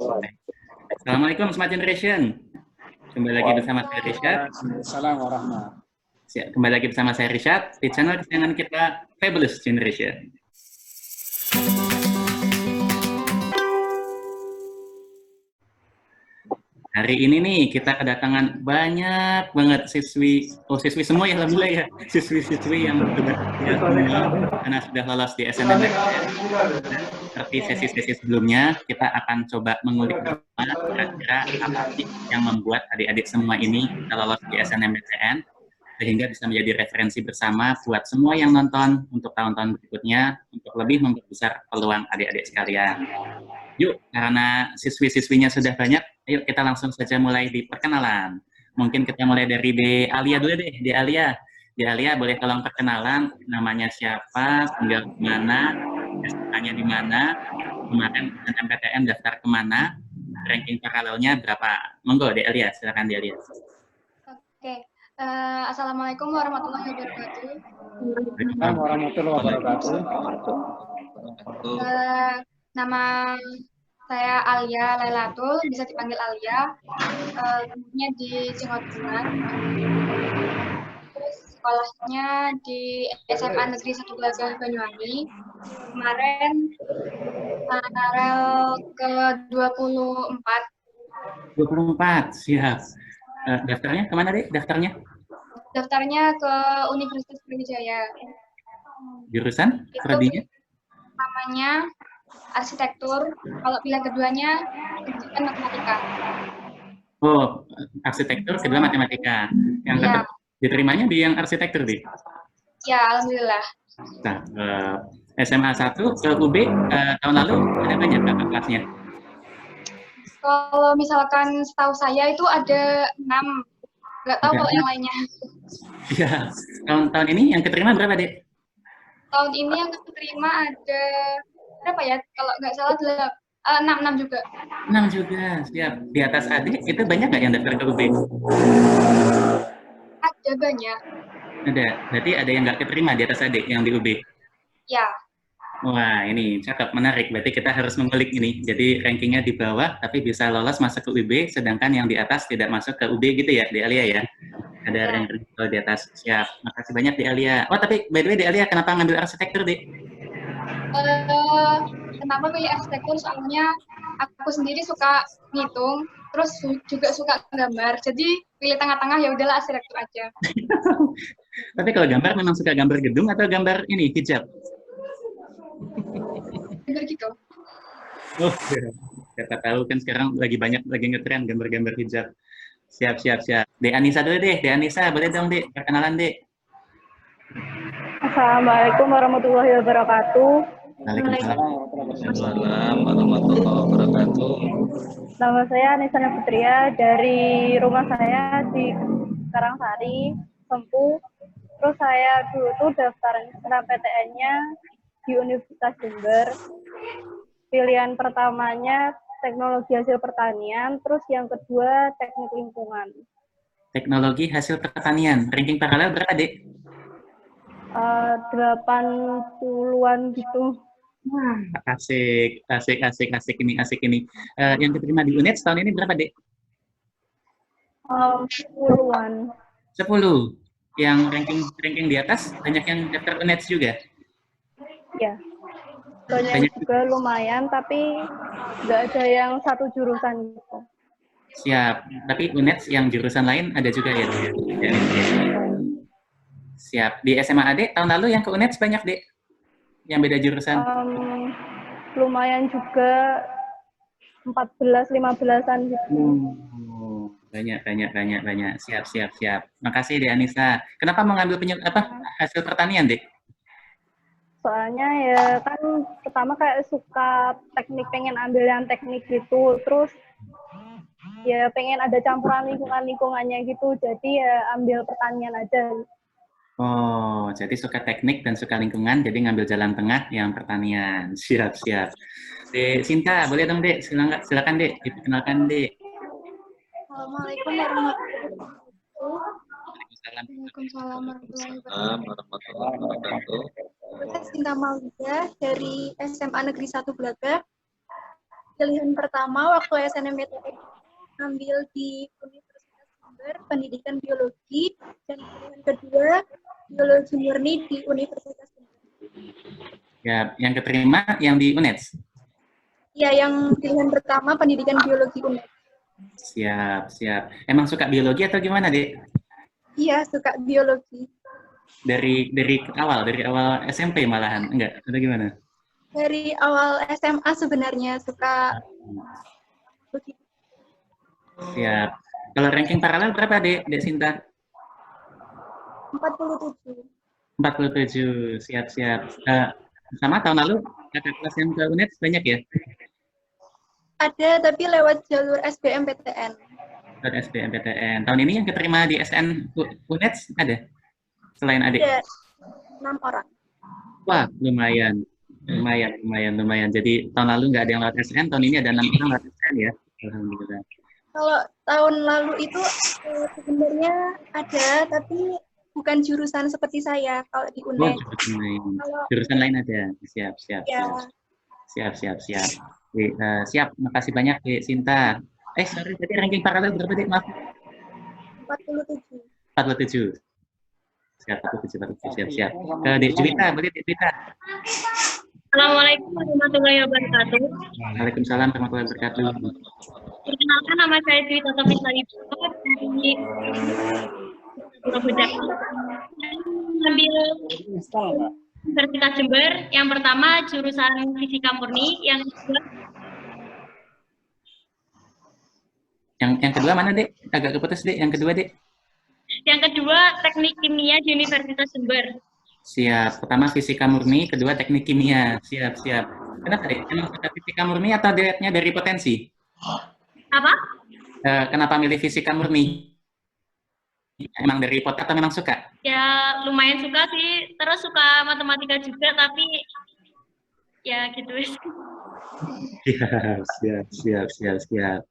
Assalamualaikum Smart Generation. Kembali lagi bersama saya Rishad. Assalamualaikum warahmatullahi. Kembali lagi bersama saya Rishad di channel kesayangan kita Fabulous Generation. Hari ini nih kita kedatangan banyak banget siswi semua ya, alhamdulillah ya, siswi-siswi yang sudah karena sudah lolos di SNMPTN. Seperti sesi-sesi sebelumnya, kita akan coba mengulik bersama kira-kira apa sih yang membuat adik-adik semua ini bisa lolos di SNMPTN, sehingga bisa menjadi referensi bersama buat semua yang nonton untuk tahun-tahun berikutnya, untuk lebih memperbesar peluang adik-adik sekalian. Yuk, karena siswi-siswinya sudah banyak, yuk kita langsung saja mulai di perkenalan. Mungkin kita mulai dari De Alia dulu deh. De Alia boleh tolong perkenalan, namanya siapa, tinggal di mana, SK-nya di mana, kemarin SNMPTN daftar kemana, ranking paralelnya berapa. Monggo De Alia, silakan De Alia. Oke. Assalamualaikum warahmatullahi wabarakatuh. Assalamualaikum warahmatullahi wabarakatuh. Nama saya Alia Lailatul, bisa dipanggil Alia. Umurnya di Cenghotungan. Terus sekolahnya di SMA Negeri 1 Gelagah Banyuwangi. Kemarin tanggal ke-24. 24, siap. Daftarnya kemana deh? Daftarnya ke Universitas Brawijaya. Jurusan? Prodinya? Namanya arsitektur. Kalau pilihan keduanya pendidikan matematika. Oh, arsitektur kedua matematika. Yang ya. Diterimanya di yang arsitektur deh? Ya, alhamdulillah. Nah, SMA 1 ke UB tahun lalu ada banyak kakak kelasnya? Kalau misalkan setahu saya itu ada 6. Nggak tahu kalau yang lainnya. Iya. Tahun ini yang keterima berapa, Dek? Tahun ini yang keterima ada berapa ya? Kalau nggak salah 6 juga. 6 juga, siap. Di atas adik itu banyak nggak yang daftar ke UB? Ada banyak. Ada. Berarti ada yang nggak keterima di atas adik yang di UB? Ya. Wah, ini cakep, menarik. Berarti kita harus mengulik ini. Jadi rankingnya di bawah, tapi bisa lolos masuk ke UB, sedangkan yang di atas tidak masuk ke UB gitu ya, di Alia ya? Ada ranking di atas. Siap. Makasih banyak di Alia. Oh, tapi by the way di Alia, kenapa ngambil arsitektur, Dek? Kenapa pilih arsitektur? Soalnya aku sendiri suka ngitung, terus juga suka gambar. Jadi pilih tengah-tengah, ya udahlah arsitektur aja. Tapi kalau gambar memang suka gambar gedung atau gambar ini hijab? Gambar gitu. Oh, siapa tahu kan sekarang lagi ngetren gambar-gambar hijab. Siap. De Anissa dulu deh. De Anissa, boleh dong, Dek, perkenalan, Dek. Assalamualaikum warahmatullahi wabarakatuh. Waalaikumsalam warahmatullahi wabarakatuh. Nama saya Anissa Putria, dari rumah saya di Karangsari, Sempu. Terus saya dulu tuh daftar SNMPTN-nya di Universitas Jember. Pilihan pertamanya teknologi hasil pertanian, terus yang kedua teknik lingkungan. Teknologi hasil pertanian. Ranking paralel berapa, Dek? 80-an gitu. Wah, asik ini. Yang keterima di UNED tahun ini berapa, Dek? 10-an. 10. Yang ranking di atas banyak yang daftar UNED juga? Ya. Banyak juga lumayan, tapi nggak ada yang satu jurusan gitu. Siap. Tapi UNED yang jurusan lain ada juga ya? Siap. Di SMA AD tahun lalu yang ke UNED banyak, Dek? Yang beda jurusan? Lumayan juga, 14-15an gitu. Banyak. Siap. Makasih, Dek Anissa. Kenapa mengambil hasil pertanian, Dek? Soalnya ya kan pertama kayak suka teknik, pengen ambil yang teknik gitu, terus ya pengen ada campuran lingkungannya gitu, jadi ya ambil pertanian aja. Oh, jadi suka teknik dan suka lingkungan, jadi ngambil jalan tengah yang pertanian. Siap. Dek Sinta, boleh dong, Dek? Silakan, Dek. Diperkenalkan, Dek. Assalamualaikum warahmatullahi wabarakatuh. Saya Sinta Maulida dari SMA Negeri 1 Gelagah. pilihan pertama waktu SNMPTN ambil di Universitas Jember Pendidikan Biologi, dan pilihan kedua Biologi Murni di Universitas Jember. Ya, yang keterima yang di UNED. Ya, yang pilihan pertama Pendidikan Biologi UNED. Siap, siap. Emang suka biologi atau gimana, Dek? Iya, suka biologi. Dari awal SMP malahan, enggak? Atau gimana? Dari awal SMA sebenarnya suka begitu. Siap. Kalau ranking paralel berapa, Dek Sinta? 47. 47. Siap, siap. Sama tahun lalu kakak kelas yang ke UNED banyak ya? Ada, tapi lewat jalur SBMPTN. Ke SBMPTN. Tahun ini yang keterima di SN UNED ada? Selain adik? Ada 6 orang. Wah, lumayan. Jadi tahun lalu nggak ada yang lewat SN, tahun ini ada 6 orang lewat SN ya? Alhamdulillah. Kalau tahun lalu itu sebenarnya ada, tapi bukan jurusan seperti saya kalau di Oh, UNED. jurusan lain ada. Siap. Ya. Siap. Siap, makasih banyak, Dek Sinta. Sorry, tadi ranking paralel berapa, Dek? Maaf. 47. 47. Siap. Ke Dek Juwita, boleh Dek Juwita? Assalamualaikum warahmatullahi wabarakatuh. Waalaikumsalam warahmatullahi wabarakatuh. Perkenalkan, nama saya Juwita Tofisa Ibu di Surabaya. Ambil Universitas Jember. Yang pertama jurusan Fisika Murni, yang kedua Yang kedua mana, Dek? Agak keputus, Dek. Yang kedua, Dek. Yang kedua Teknik Kimia di Universitas Jember. Siap. Pertama fisika murni, kedua teknik kimia. Siap. Kenapa, Dek? Emang suka fisika murni atau dilihatnya dari potensi? Apa? Kenapa milih fisika murni? Emang dari pot atau memang suka? Ya lumayan suka sih. Terus suka matematika juga, tapi ya gitu. Siap.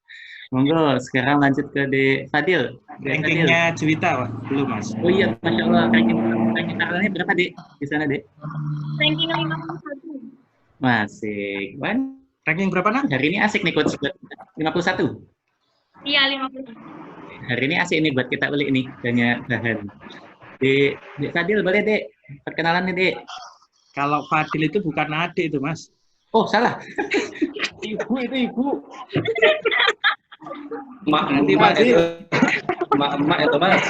Monggo, sekarang lanjut ke Dek Fadil. Rankingnya Juwita, Pak. Belum, Mas. Oh iya, Masya Allah. Ranking paralelnya berapa, Dek? Di sana, Dek? Ranking 51. Masih. Ranking berapa, Nak? Hari ini asik nih, Coach. 51. Iya, 50. Hari ini asik nih buat kita ulik nih. Banyak bahan. Dek Fadil, boleh, Dek? Perkenalan nih, Dek. Kalau Fadil itu bukan adik itu, Mas. Oh, salah. Ibu. Emak itu, Mas.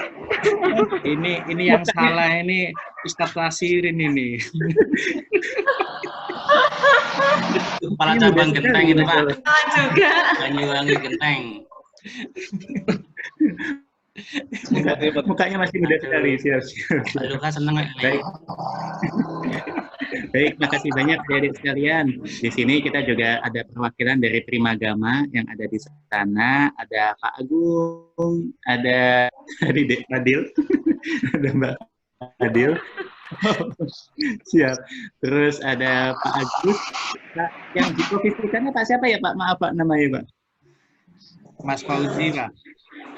Ini yang salah ini Ustadz Lasirin ini. Kepala cabang Genteng itu, Pak. Juga. Banyuwangi Genteng. Mukanya masih muda sekali. Siap. Aduh, kan seneng nih. Baik, makasih banyak adik sekalian. Di sini kita juga ada perwakilan dari Primagama yang ada di sana. Ada Pak Agung, ada Dek Fadil, ada Mbak Fadil. Siap. Terus ada Pak Agus. Yang di fisikanya Pak siapa ya, Pak? Maaf, Pak, namanya, Pak. Mas Fauzi, Pak.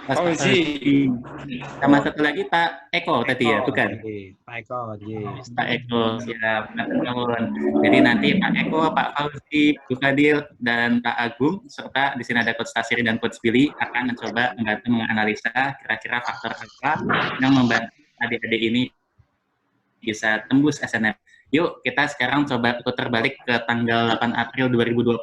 Mas Fauzi. Sama satu lagi Pak Eko tadi ya, bukan? Pak Eko, Pak Eko, siap. Jadi nanti Pak Eko, Pak Fauzi, Bu Fadil, dan Pak Agung, serta di sini ada Coach Tasiri dan Coach Billy akan mencoba membantu menganalisa kira-kira faktor apa yang membantu adik-adik ini bisa tembus SNM. Yuk, kita sekarang coba putar balik ke tanggal 8 April 2020.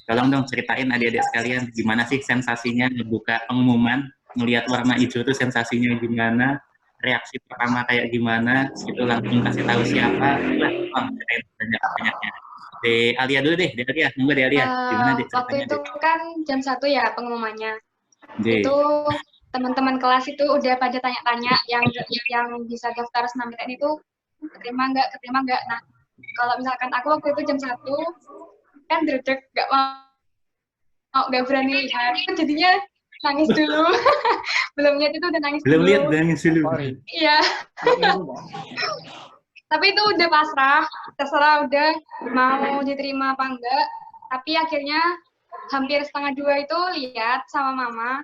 Tolong dong ceritain adik-adik sekalian, gimana sih sensasinya ngebuka pengumuman, ngelihat warna hijau itu sensasinya gimana, reaksi pertama kayak gimana, itu langsung kasih tahu siapa, banyak-banyaknya. De Alia dulu deh, De Alia, nunggu De Alia. Gimana deh waktu itu kan jam 1 ya pengumumannya. J. Itu teman-teman kelas itu udah pada tanya-tanya yang bisa daftar SNMPTN itu keterima nggak. Nah, kalau misalkan aku waktu itu jam 1 kan dredeg nggak berani lihat, jadinya nangis dulu. Belum lihat itu udah nangis Belum dulu. lihat nangis dulu. Iya. Tapi itu udah pasrah, terserah udah mau diterima apa enggak. Tapi akhirnya hampir setengah 2 itu lihat sama mama.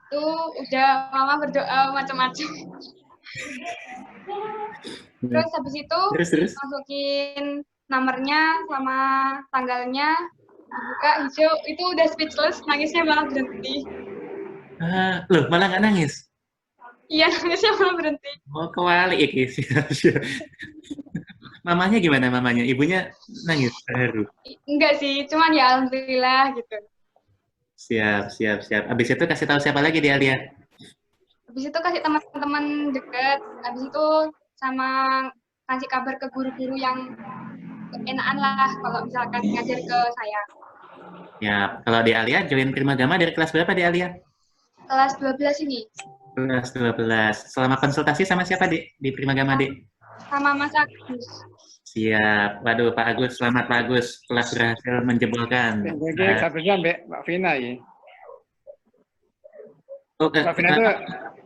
Itu udah mama berdoa macam-macam. Terus habis itu Terus. masukin nomornya sama tanggalnya, Buka hijau itu udah speechless, nangisnya malah berhenti. Loh, malah nggak nangis? Iya, nangisnya malah berhenti. Oh, kewali iki. Siap, siap. Mamanya gimana mamanya? Ibunya nangis baru. Enggak sih, cuman ya alhamdulillah gitu. Siap, siap, siap. Abis itu kasih tahu siapa lagi dia lihat? Habis itu kasih teman-teman deket, habis itu sama kasih kabar ke guru-guru yang enakan lah kalau misalkan ngajar ke saya. Ya, kalau di Alia join Primagama dari kelas berapa di Alia? Kelas 12 ini, Kelas 12. Selama konsultasi sama siapa di Primagama, Dik? sama Mas Agus. Siap. Waduh, Pak Agus, selamat Pak Agus. Kelas berhasil menjebolkan. Jadi kabelnya Mbak Vina ya. Oh, Mbak Vina itu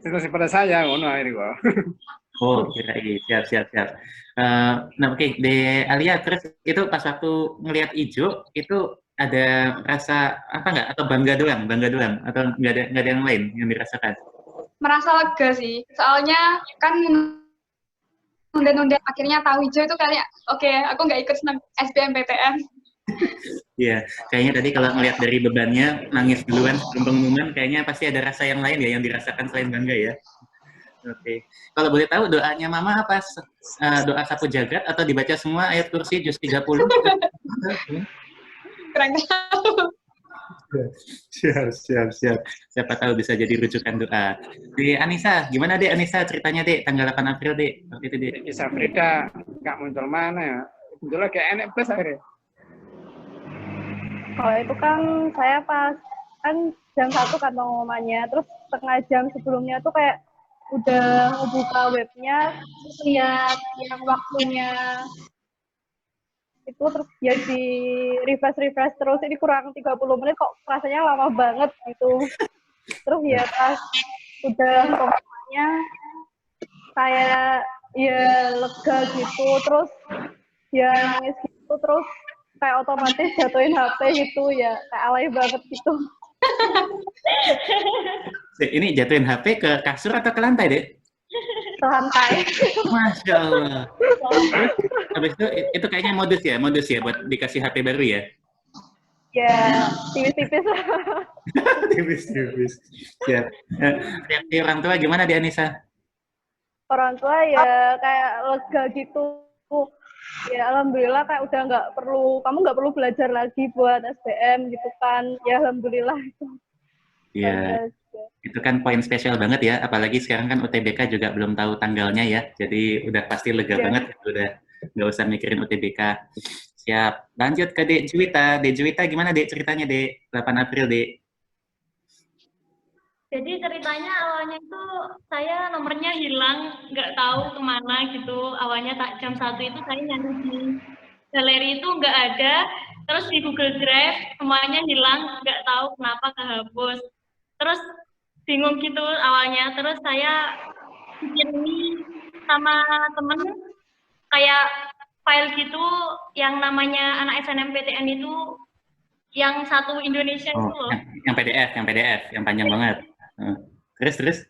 situasi pada saya, ngono akhirnya kok. oh, kirain. Siap, siap, siap. Nah, oke, di Alia, terus itu pas waktu ngelihat hijau, itu ada rasa apa nggak? Atau bangga doang? Atau nggak ada yang lain yang dirasakan? Merasa lega sih, soalnya kan nunda-nunda akhirnya tahu hijau itu kayak oke, aku nggak ikut senam SBMPTN. Iya, kayaknya tadi kalau ngelihat dari bebannya, nangis duluan sebelum pengumuman, kayaknya pasti ada rasa yang lain ya yang dirasakan selain bangga ya. Oke, kalau boleh tahu doanya Mama apa? Doa sapu jagat atau dibaca semua ayat kursi juz 30? Kurang tahu. Siap, siap, siap. Siapa tahu bisa jadi rujukan doa. Di Anissa, gimana Dek Anissa ceritanya Dek? Tanggal 8 April Dek, waktu itu Dek. Kisah Frida nggak muncul mana ya? Munculnya kayak enek plus akhirnya. Kalau itu kan saya pas kan jam 1 kan pengumumannya, terus setengah jam sebelumnya tuh kayak udah buka webnya, terus lihat yang waktunya itu, terus ya di refresh terus, ini kurang 30 menit kok rasanya lama banget gitu. Terus ya pas udah pengumumannya saya ya lega gitu, terus ya nangis gitu, terus kayak otomatis jatuhin HP gitu ya, kayak alay banget gitu. Ini jatuhin HP ke kasur atau ke lantai Dek? Ke lantai. Masya Allah. Habis itu kayaknya modus ya buat dikasih HP baru ya? Ya, tipis-tipis. Tipis-tipis. Siap. Reaksi orang tua gimana di Anissa? Orang tua ya kayak lega gitu. Ya alhamdulillah kayak udah kamu nggak perlu belajar lagi buat SBM gitu kan. Ya alhamdulillah itu. Iya. Itu kan poin spesial banget ya, apalagi sekarang kan UTBK juga belum tahu tanggalnya ya. Jadi udah pasti lega banget, udah nggak usah mikirin UTBK. Siap. Lanjut ke Dek Juwita. Dek Juwita gimana Dek ceritanya Dek? 8 April Dek. Jadi ceritanya awalnya itu saya nomornya hilang, nggak tahu kemana gitu. Awalnya jam 1 itu saya nyari di galeri itu nggak ada. Terus di Google Drive semuanya hilang, nggak tahu kenapa kehapus. Terus bingung gitu awalnya. Terus saya bikin sama temen kayak file gitu yang namanya anak SNMPTN itu yang satu Indonesia itu loh. Yang PDF, yang panjang banget. Terus?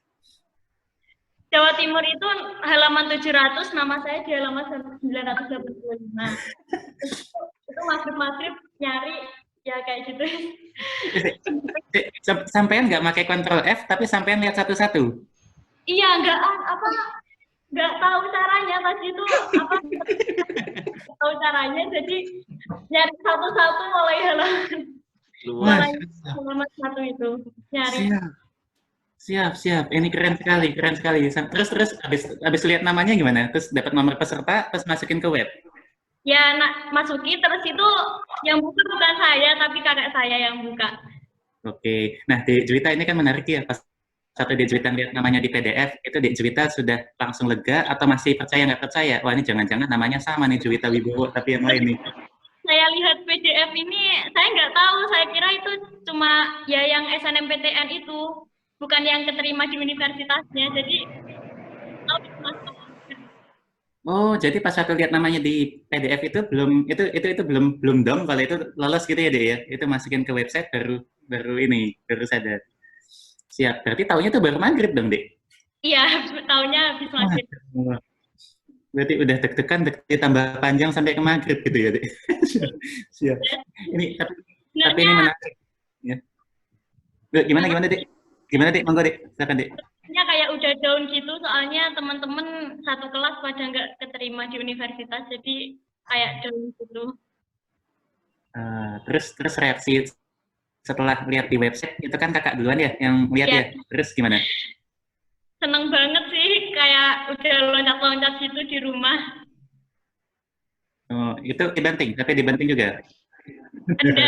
Jawa Timur itu halaman 700, nama saya di halaman 985. Itu maghrib nyari, ya kayak gitu. Sampean nggak pakai Ctrl F, tapi sampean lihat satu-satu? Iya, nggak tahu caranya pas itu tahu caranya, jadi nyari satu-satu mulai halaman 1 itu nyari. Siap. Ini keren sekali. Terus habis lihat namanya gimana? Terus dapat nomor peserta, terus masukin ke web? Ya, masukin, terus itu yang buka bukan saya, tapi kakak saya yang buka. Oke. Nah, Dek Juwita ini kan menarik ya. Pas satu Dek Juwita lihat namanya di PDF, itu Dek Juwita sudah langsung lega atau masih nggak percaya? Wah, ini jangan-jangan namanya sama nih, Juwita Wibowo, tapi yang lain nih. Saya lihat PDF ini, saya nggak tahu. Saya kira itu cuma ya yang SNMPTN itu. Bukan yang keterima di universitasnya, jadi oh, jadi pas aku lihat namanya di PDF itu belum dong kalau itu lolos gitu ya Dek ya. Itu masukin ke website baru sadar. Siap. Berarti tahunnya tuh baru maghrib dong, Dek? Iya, tahunnya habis maghrib. Berarti udah deg-degan ditambah panjang sampai ke maghrib gitu ya, Dek. Siap. Ini Tapi ini menarik. Ya. Gimana, Dek? Gimana, Dek? Monggo, Dek. Silakan, Dek. Sebenarnya kayak udah down gitu, soalnya teman-teman satu kelas pada nggak keterima di universitas, jadi kayak down gitu. Terus reaksi setelah lihat di website, itu kan kakak duluan ya yang lihat ya? Terus gimana? Seneng banget sih, kayak udah loncat-loncat gitu di rumah. Oh, itu dibanting, tapi dibanting juga? Ada.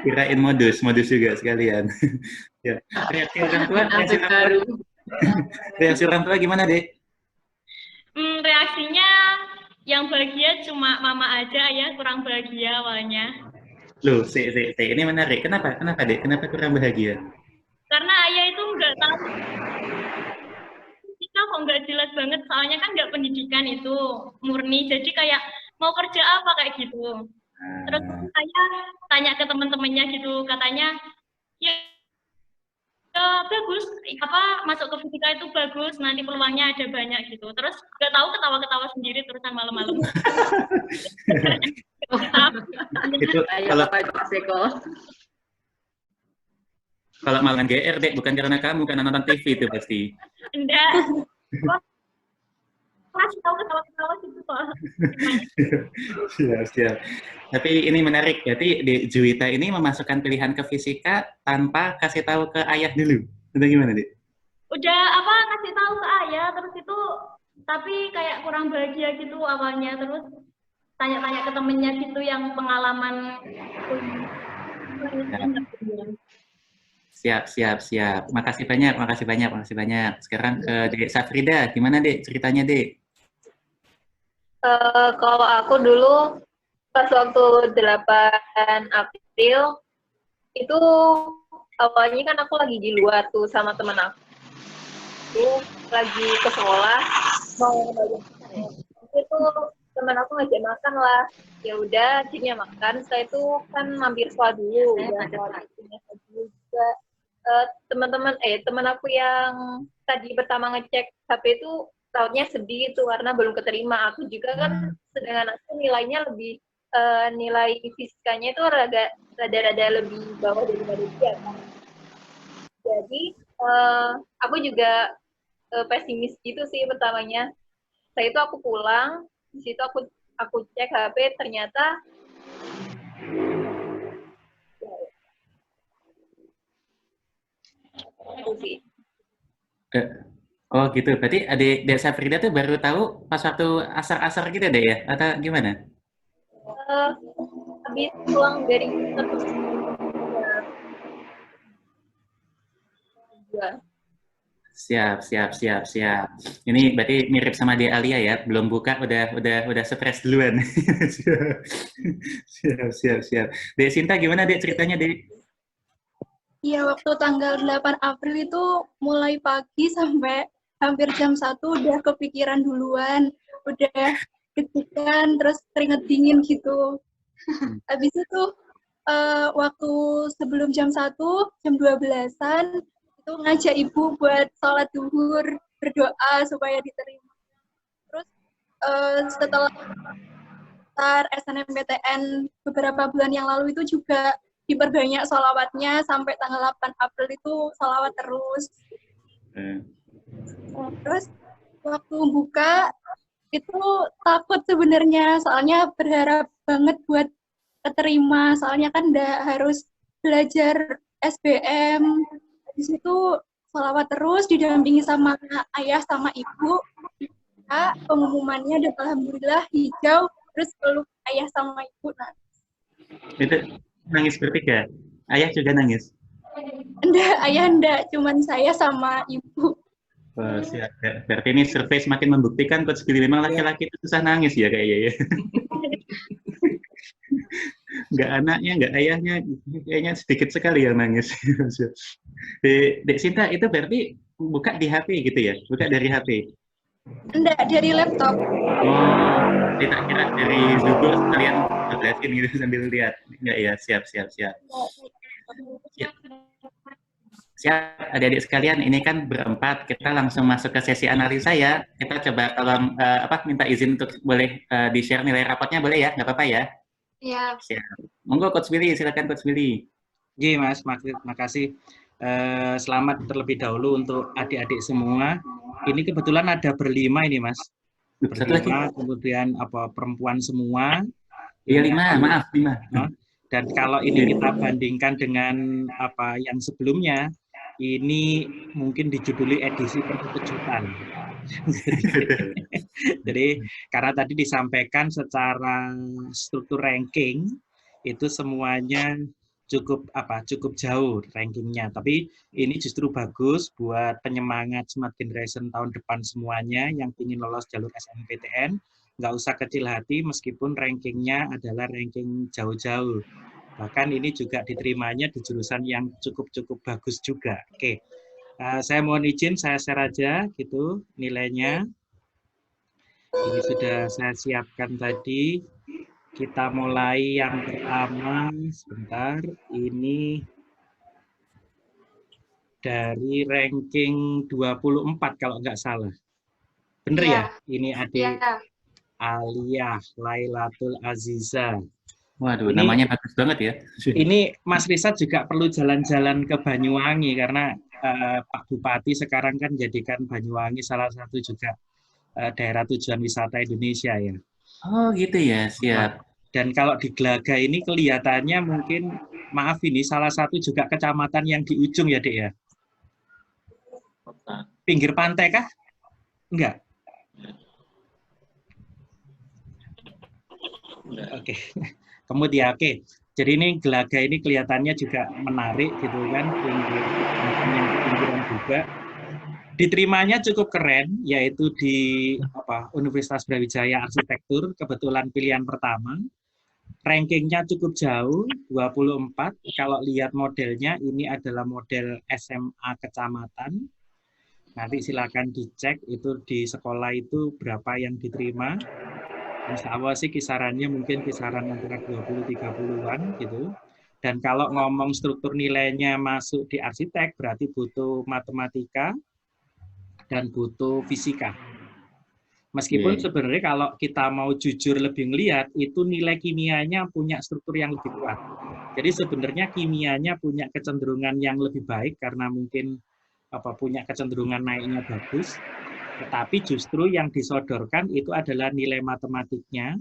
Kirain modus juga sekalian. Ya. Reaksi orang tua gimana, Dek? Reaksinya yang bahagia cuma mama aja, ya kurang bahagia awalnya. Loh, ini menarik. Kenapa, Dek? Kenapa kurang bahagia? Karena ayah itu nggak tahu. Kita kok nggak jelas banget, soalnya kan nggak pendidikan itu, murni. Jadi kayak mau kerja apa kayak gitu. Terus saya tanya ke teman-temannya gitu, katanya, ya bagus, masuk ke fisika itu bagus, nanti peluangnya ada banyak gitu. Terus nggak tahu ketawa-ketawa sendiri terusan malam-malam. Itu kalau malam GR, Dek, bukan karena kamu, karena nonton TV itu pasti. Enggak. Masih tahu ketawa-ketawa gitu kok. Siap. Tapi ini menarik, berarti Juwita ini memasukkan pilihan ke fisika tanpa kasih tahu ke ayah dulu. Itu gimana, Dek? Udah kasih tahu ke ayah, terus itu tapi kayak kurang bahagia gitu awalnya, terus tanya-tanya ke temennya gitu yang pengalaman. Siap. Makasih banyak. Sekarang ke Dek Safrida, gimana, Dek, ceritanya, Dek? Kalau aku dulu pas waktu 8 April itu awalnya kan aku lagi di luar tuh sama temen aku. Lagi ke sekolah mau balik. Itu temen aku ngajak makan lah. Ya udah, akhirnya makan. Setelah itu kan mampir sekolah dulu. Juga teman aku yang tadi pertama ngecek HP itu tautnya sedih itu karena belum keterima. Aku juga kan sedangkan aku nilainya lebih nilai fisikanya itu rada-rada lebih bawah daripada dia kan. Jadi aku juga pesimis gitu sih pertamanya. Setelah itu aku pulang, di situ aku cek HP ternyata itu sih. Oh gitu, berarti adik Desa Frida tuh baru tahu pas waktu asar-asar gitu deh ya? Atau gimana? Habis pulang dari terus. Siap. Ini berarti mirip sama Dek Alia ya, belum buka udah stres duluan. Siap. Dek Sinta gimana, Dek, ceritanya, Dek? Iya, waktu tanggal 8 April itu mulai pagi sampai hampir jam 1 udah kepikiran duluan, udah deg-degan, terus keringet dingin gitu. Habis itu waktu sebelum jam 1, jam 12-an, itu ngajak ibu buat sholat zuhur, berdoa supaya diterima. Terus setelah SNMPTN beberapa bulan yang lalu itu juga diperbanyak sholawatnya, sampai tanggal 8 April itu sholawat terus. Terus waktu buka itu takut sebenarnya, soalnya berharap banget buat keterima, soalnya kan harus belajar SBM. Di situ sholawat terus didampingi sama ayah sama ibu. Pengumumannya dan alhamdulillah hijau, terus peluk ayah sama ibu. Itu nangis bertiga? Ayah juga nangis? Enggak, ayah enggak, cuman saya sama ibu. Oh, siap. Berarti ini survei semakin membuktikan Coach Billy memang laki-laki itu susah nangis ya kayaknya ya. Nggak anaknya, nggak ayahnya, kayaknya sedikit sekali yang nangis. Dek Sinta, itu berarti buka di HP gitu ya? Buka dari HP? Enggak, dari laptop. Oh, tidak kira dari Zuhur kalian jelasin gitu sambil lihat. Enggak ya, siap. Siap, adik-adik sekalian, ini kan berempat, kita langsung masuk ke sesi analisa ya. Kita coba tolong minta izin untuk boleh di-share nilai rapotnya, boleh ya? Nggak apa-apa ya? Iya. Siap. Monggo Coach Billy, silakan Coach Billy. Oke, Mas, makasih. Selamat terlebih dahulu untuk adik-adik semua. Ini kebetulan ada berlima ini, Mas. Satu lagi. Berlima, kemudian perempuan semua. Iya, Ini 5, maaf 5. Dan kalau ini kita bandingkan dengan yang sebelumnya, ini mungkin dijuduli edisi penuh kejutan. Jadi karena tadi disampaikan secara struktur ranking itu semuanya cukup jauh rankingnya, tapi ini justru bagus buat penyemangat Smart Generation tahun depan semuanya yang ingin lolos jalur SNMPTN. Nggak usah kecil hati meskipun rankingnya adalah ranking jauh-jauh, bahkan ini juga diterimanya di jurusan yang cukup bagus juga. Oke, saya mohon izin saya share aja gitu nilainya. Ini sudah saya siapkan tadi. Kita mulai yang pertama, sebentar, ini dari ranking 24 kalau nggak salah. Bener ya? Ini adik Aliyah Lailatul Aziza. Waduh, namanya bagus banget ya. Ini Mas Rizat juga perlu jalan-jalan ke Banyuwangi, karena Pak Bupati sekarang kan jadikan Banyuwangi salah satu juga daerah tujuan wisata Indonesia ya. Oh gitu ya, siap. Dan kalau di Glaga ini kelihatannya mungkin, maaf ini salah satu juga kecamatan yang di ujung ya Dek ya? Pinggir pantai kah? Enggak? Oke. Kemudian oke. Jadi ini Glaga ini kelihatannya juga menarik gitu kan, pinggiran juga. Diterimanya cukup keren, yaitu di Universitas Brawijaya Arsitektur, kebetulan pilihan pertama. Rankingnya cukup jauh, 24. Kalau lihat modelnya, ini adalah model SMA kecamatan. Nanti silakan dicek itu di sekolah itu berapa yang diterima. Insya Allah sih kisarannya mungkin kisaran antara 20-30-an gitu. Dan kalau ngomong struktur nilainya masuk di arsitek, berarti butuh matematika dan butuh fisika. Meskipun sebenarnya kalau kita mau jujur lebih ngelihat, itu nilai kimianya punya struktur yang lebih kuat. Jadi sebenarnya kimianya punya kecenderungan yang lebih baik karena mungkin punya kecenderungan naiknya bagus. Tetapi justru yang disodorkan itu adalah nilai matematiknya,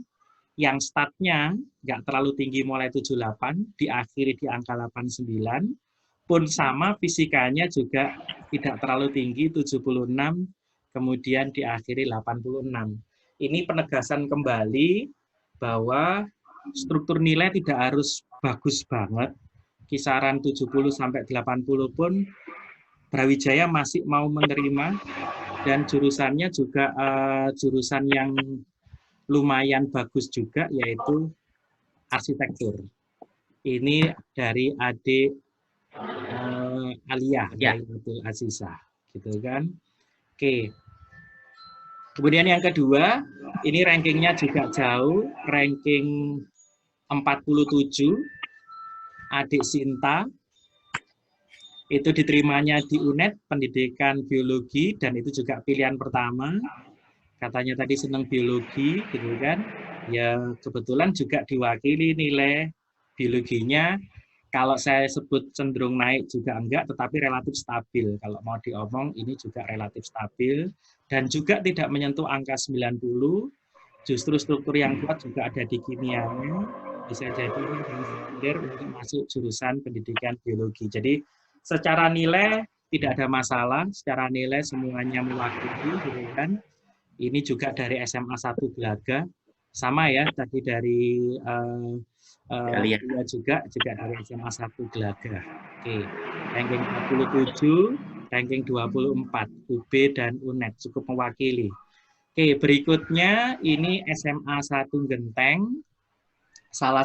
yang statnya nggak terlalu tinggi mulai 78, diakhiri di angka 89, pun sama fisikanya juga tidak terlalu tinggi 76, kemudian diakhiri 86. Ini penegasan kembali bahwa struktur nilai tidak harus bagus banget, kisaran 70 sampai 80 pun Brawijaya masih mau menerima, dan jurusannya juga jurusan yang lumayan bagus juga, yaitu arsitektur. Ini dari adik Aliyah Lailatul Aziza, gitu kan? Oke. Kemudian yang kedua, ini rankingnya juga jauh, ranking 47, adik Sinta. Itu diterimanya di UNED, pendidikan biologi, dan itu juga pilihan pertama. Katanya tadi senang biologi, gitu kan. Ya kebetulan juga diwakili nilai biologinya. Kalau saya sebut cenderung naik juga enggak, tetapi relatif stabil. Kalau mau diomong, ini juga relatif stabil. Dan juga tidak menyentuh angka 90, justru struktur yang kuat juga ada di kimianya. Bisa jadi untuk masuk jurusan pendidikan biologi. Jadi secara nilai tidak ada masalah, secara nilai semuanya mewakili, gitu kan. Ini juga dari SMA 1 Glaga, sama ya, tadi dari juga dari SMA 1 Glaga. Oke, ranking 47, ranking 24, UB dan UNED cukup mewakili. Oke, berikutnya ini SMA 1 Genteng, salah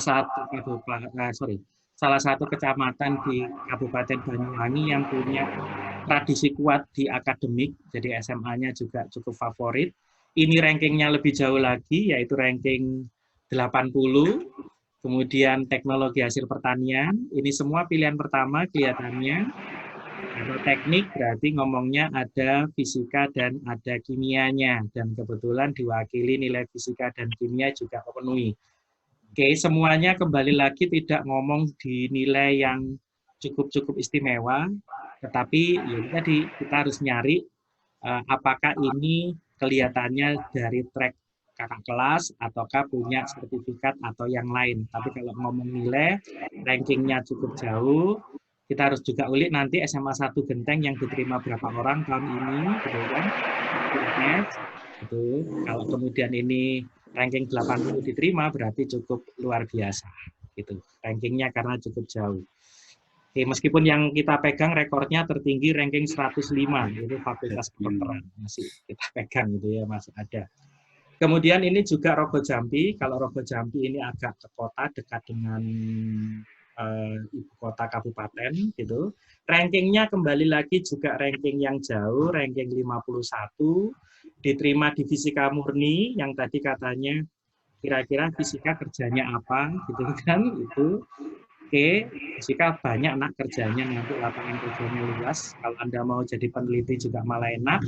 satu kecamatan di Kabupaten Banyuwangi yang punya tradisi kuat di akademik, jadi SMA-nya juga cukup favorit. Ini rankingnya lebih jauh lagi, yaitu ranking 80, kemudian teknologi hasil pertanian, ini semua pilihan pertama kelihatannya. Kalau teknik berarti ngomongnya ada fisika dan ada kimianya, dan kebetulan diwakili nilai fisika dan kimia juga memenuhi. Oke, semuanya kembali lagi tidak ngomong di nilai yang cukup istimewa, tetapi ya tadi kita harus nyari apakah ini kelihatannya dari track kakak kelas ataukah punya sertifikat atau yang lain. Tapi kalau ngomong nilai, rankingnya cukup jauh, kita harus juga ulik nanti SMA 1 Genteng yang diterima berapa orang tahun ini, gitu kan? Gitu. Kalau kemudian ini ranking 80 diterima berarti cukup luar biasa gitu rankingnya karena cukup jauh. Oke, meskipun yang kita pegang rekornya tertinggi ranking 105 itu Fakultas Kedokteran masih kita pegang gitu ya, masih ada. Kemudian ini juga Rogo Jambi. Kalau Rogo Jambi ini agak ke kota dekat dengan ibu kota kabupaten gitu. Rankingnya kembali lagi juga ranking yang jauh, ranking 51. Diterima di fisika murni yang tadi katanya kira-kira fisika kerjanya apa gitu kan itu. Oke, fisika banyak nak kerjanya, nanti lapangan kerjanya luas. Kalau Anda mau jadi peneliti juga malah enak.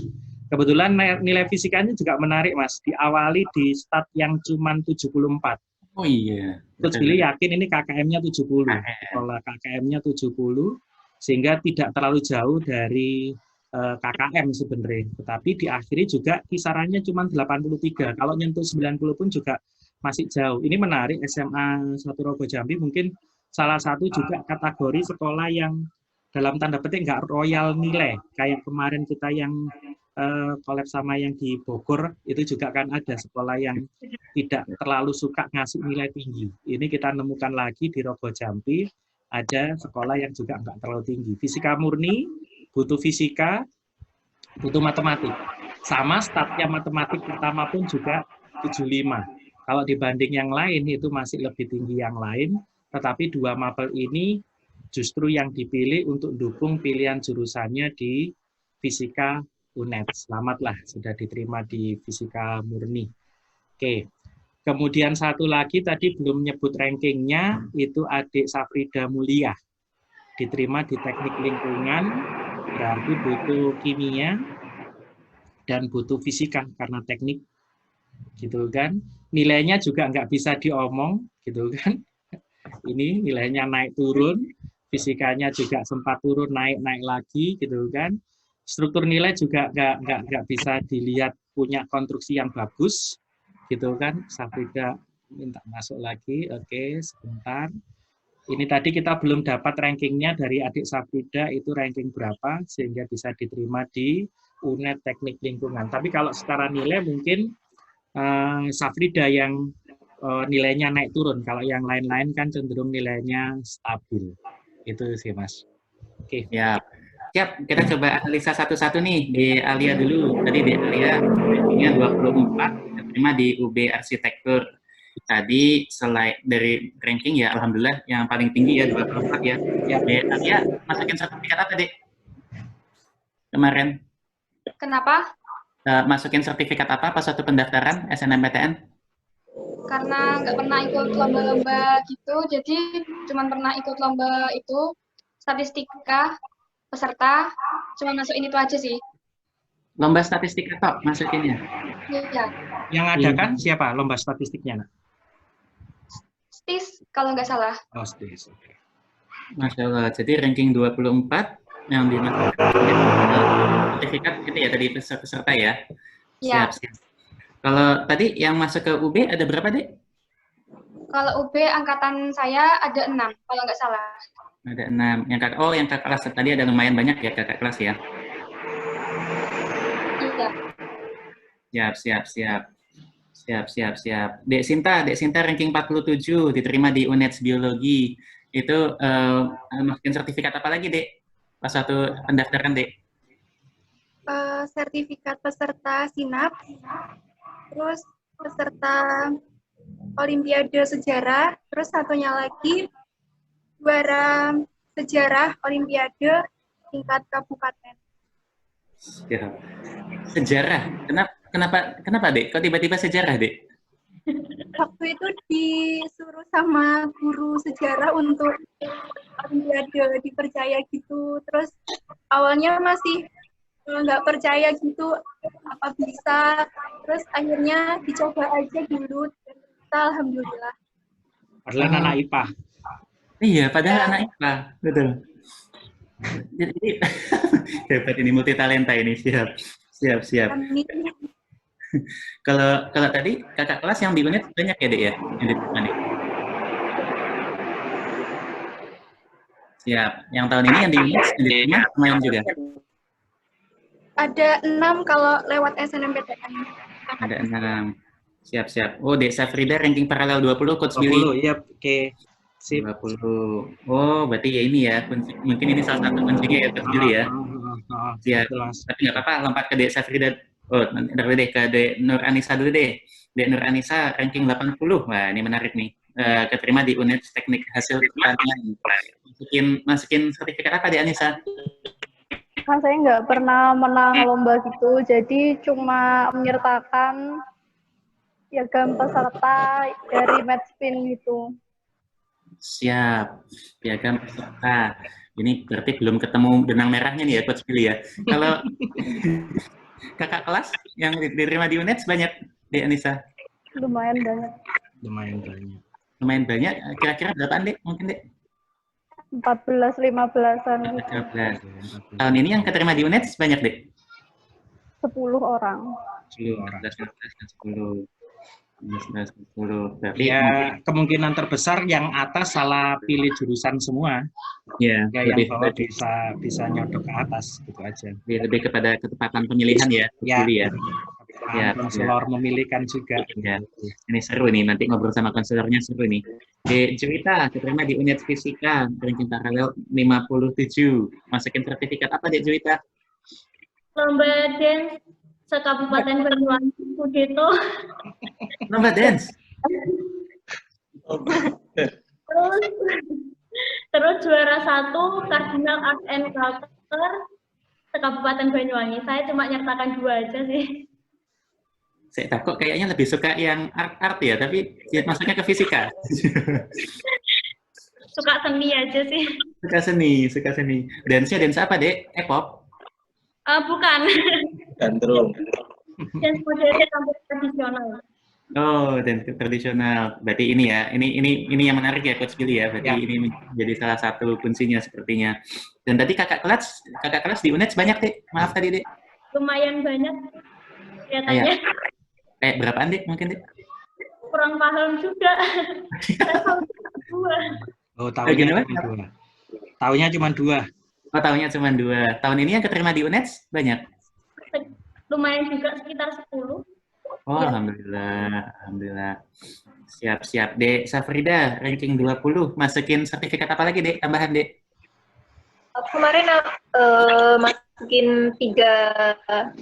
Kebetulan nilai fisikanya juga menarik Mas. Diawali di stat yang cuma 74. Oh iya. Terus Billy yakin ini KKM-nya 70. Kalau KKM-nya 70 sehingga tidak terlalu jauh dari KKM sebenarnya, tetapi diakhiri juga kisarannya cuma 83. Kalau nyentuh 90 pun juga masih jauh. Ini menarik, SMA 1 Rogo Jambi mungkin salah satu juga kategori sekolah yang dalam tanda petik nggak royal nilai. Kayak kemarin kita yang collab sama yang di Bogor, itu juga kan ada sekolah yang tidak terlalu suka ngasih nilai tinggi. Ini kita nemukan lagi di Rogo Jambi, ada sekolah yang juga nggak terlalu tinggi. Fisika murni, butuh fisika, butuh matematik. Sama statnya matematik pertama pun juga 75. Kalau dibanding yang lain itu masih lebih tinggi yang lain, tetapi dua mapel ini justru yang dipilih untuk dukung pilihan jurusannya di fisika UNED. Selamatlah sudah diterima di fisika murni. Oke. Kemudian satu lagi tadi belum nyebut rankingnya, itu adik Safrida Mulia. Diterima di teknik lingkungan, berarti butuh kimia dan butuh fisika karena teknik, gitu kan. Nilainya juga nggak bisa diomong, gitu kan. Ini nilainya naik turun, fisikanya juga sempat turun naik lagi, gitu kan. Struktur nilai juga nggak bisa dilihat punya konstruksi yang bagus, gitu kan. Safrida minta masuk lagi, oke, sebentar. Ini tadi kita belum dapat rankingnya dari adik Safrida itu ranking berapa sehingga bisa diterima di UNED Teknik Lingkungan. Tapi kalau secara nilai mungkin Safrida yang nilainya naik turun. Kalau yang lain-lain kan cenderung nilainya stabil. Itu sih Mas. Oke. Ya. Siap, kita coba analisa satu-satu nih. Di Alia dulu. Tadi di Alia rankingnya 24, diterima di UB Arsitektur. Tadi selain dari ranking ya alhamdulillah yang paling tinggi ya 24 ya. Ya, Alia masukin sertifikat apa, Dek? Kemarin. Kenapa? Masukin sertifikat apa pas waktu pendaftaran SNMPTN? Karena nggak pernah ikut lomba-lomba gitu, jadi cuma pernah ikut lomba itu statistika peserta, cuma masukin itu aja sih. Lomba statistika tok masukinnya? Iya. Yang ada kan siapa lomba statistiknya, Nak? STIS kalau nggak salah. Oh, STIS. Okay. Masya Allah. Jadi ranking 24 yang dimasukkan sertifikat gitu ya tadi peserta ya? Iya. Siap. Kalau tadi yang masuk ke UB ada berapa, Dek? Kalau UB angkatan saya ada 6 kalau nggak salah. Ada 6. Yang kakak kelas tadi ada lumayan banyak ya kakak kelas ya? Iya. Siap. Dek Sinta ranking 47 diterima di UNED Biologi. Itu masukin sertifikat apa lagi, Dek? Pas satu pendaftaran, Dek? Sertifikat peserta SINAP, terus peserta Olimpiade Sejarah, terus satunya lagi juara sejarah Olimpiade tingkat kabupaten. Ya. Sejarah? Kenapa, Dek? Kok tiba-tiba sejarah, Dek? Waktu itu disuruh sama guru sejarah untuk Olimpiade, dipercaya gitu. Terus awalnya masih nggak percaya gitu, apa bisa. Terus akhirnya dicoba aja dulu. Alhamdulillah. Padahal anak IPA. Iya, padahal anak IPA, betul. Jadi hebat ini, multi talenta ini, siap. Amin. Kalau tadi kakak kelas yang di unit banyak ya, Dek ya? Yang ditemani. Siap. Yang tahun ini yang di unit yang diterima lumayan juga. Ada 6 kalau lewat SNMPTN. Ada 6. Siap. Oh, Dek Safrida ranking paralel 20, Coach Billy. 20, iya, oke. Sip. 20. Oh, berarti ya ini ya, mungkin ini salah satu kuncinya ya, Coach Billy ya. Siap. Tapi nggak apa-apa, lompat ke Dek Safrida. Oh, ntar deh ke Dek Nur Anissa dulu deh. Dek Nur Anissa ranking 80. Wah, ini menarik nih. Keterima di unit teknik hasil pertanian. Masukin sertifikat apa Dek Anissa? Kan saya nggak pernah menang lomba gitu, jadi cuma menyertakan piagam peserta dari Matchpin gitu. Siap, piagam peserta. Ini berarti belum ketemu benang merahnya nih ya, Coach Billy ya. Kalau kakak kelas yang diterima di UNED banyak, Dek Anissa? Lumayan banyak. Lumayan banyak. Kira-kira berapaan, Dek? Mungkin, Dek? 14, 15-an. 13. Tahun ini yang keterima di UNED banyak, Dek? 10 orang. 10 orang. 10. Berarti Ya, kemungkinan terbesar yang atas salah pilih jurusan semua. Ya, yang bawah bisa nyodok ke atas, gitu aja. Lebih kepada ketepatan pemilihan ya, ya. Ya, konselor memilihkan juga. Ya. Ini seru nih, nanti ngobrol sama konselornya seru nih. Dek Juwita, keterima di unit fisika, ranking paralel 57. Masukin sertifikat apa, Dek Juwita? Lomba dance sekabupaten Banyuwangi, Kudeto. Lomba dance? Terus juara 1 Cardinal Art and Culture sekabupaten Banyuwangi. Saya cuma nyertakan 2 aja sih. Saya takut kayaknya lebih suka yang art ya, tapi ya, masuknya ke fisika. Suka seni aja sih. Suka seni. Dance apa, Dek? Pop? Bukan. Gandrung. Dance modern hampir tradisional. Oh, dance tradisional. Berarti ini ya, ini yang menarik ya, Coach Billy ya. Berarti ini menjadi salah satu kuncinya sepertinya. Dan tadi kakak kelas di UNED banyak, Dek? Maaf tadi, Dek. Lumayan banyak kelihatannya. Berapaan, Dek? Mungkin, Dek? Kurang paham juga. Oh, tahunnya cuma 2. Oh, tahunnya cuma 2. Tahun ini yang keterima di UNED banyak? Lumayan juga, sekitar 10. Oh, ya. Alhamdulillah. Siap. Dek Safrida, ranking 20. Masukin sertifikat apa lagi, Dek? Tambahan, Dek? Kemarin masukin 3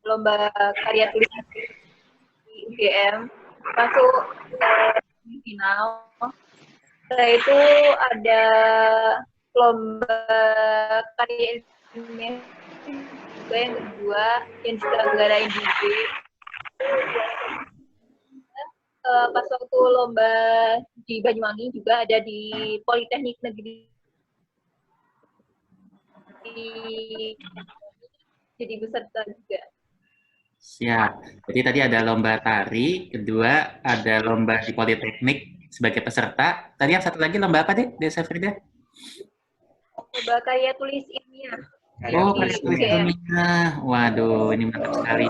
lomba karya tulis di UGM, masuk final. Setelah itu ada lomba karya ilmiah juga yang kedua yang diselenggarain di UB. Pas waktu lomba di Banyuwangi juga ada di Politeknik Negeri jadi peserta juga. Siap. Jadi tadi ada lomba tari, kedua ada lomba di Politeknik sebagai peserta. Tadi yang satu lagi lomba apa, Dek? Desa Frida? Lomba karya tulis ilmiah. Oh, karya tulis ilmiah. Waduh, ini mantap sekali.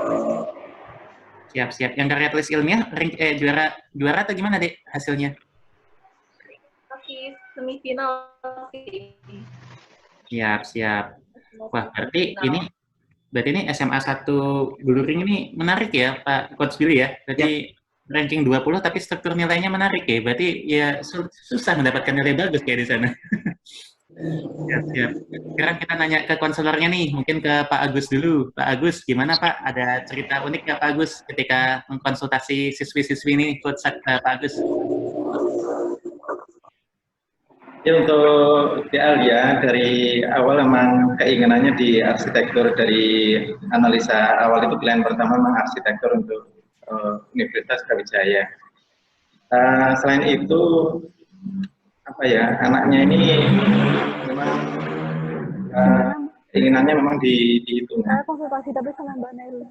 Siap. Yang karya tulis ilmiah juara atau gimana, Dek, hasilnya? Masih semifinal sih. Siap. Wah, berarti ini SMA 1 Buluring ini menarik ya, Pak Coach Billy ya. Berarti ranking 20 tapi struktur nilainya menarik ya. Berarti ya susah mendapatkan nilai bagus kayak di sana. Siap. Sekarang kita nanya ke konselornya nih, mungkin ke Pak Agus dulu. Pak Agus, gimana Pak? Ada cerita unik nggak Pak Agus ketika mengkonsultasi siswi-siswi ini, Coach Pak Agus? Ya, untuk Alia dari awal memang keinginannya di arsitektur. Dari analisa awal itu pilihan pertama memang arsitektur untuk Universitas Brawijaya. Selain itu anaknya ini memang keinginannya memang dihitung. Saya konsultasi tapi sama Mbak Nel.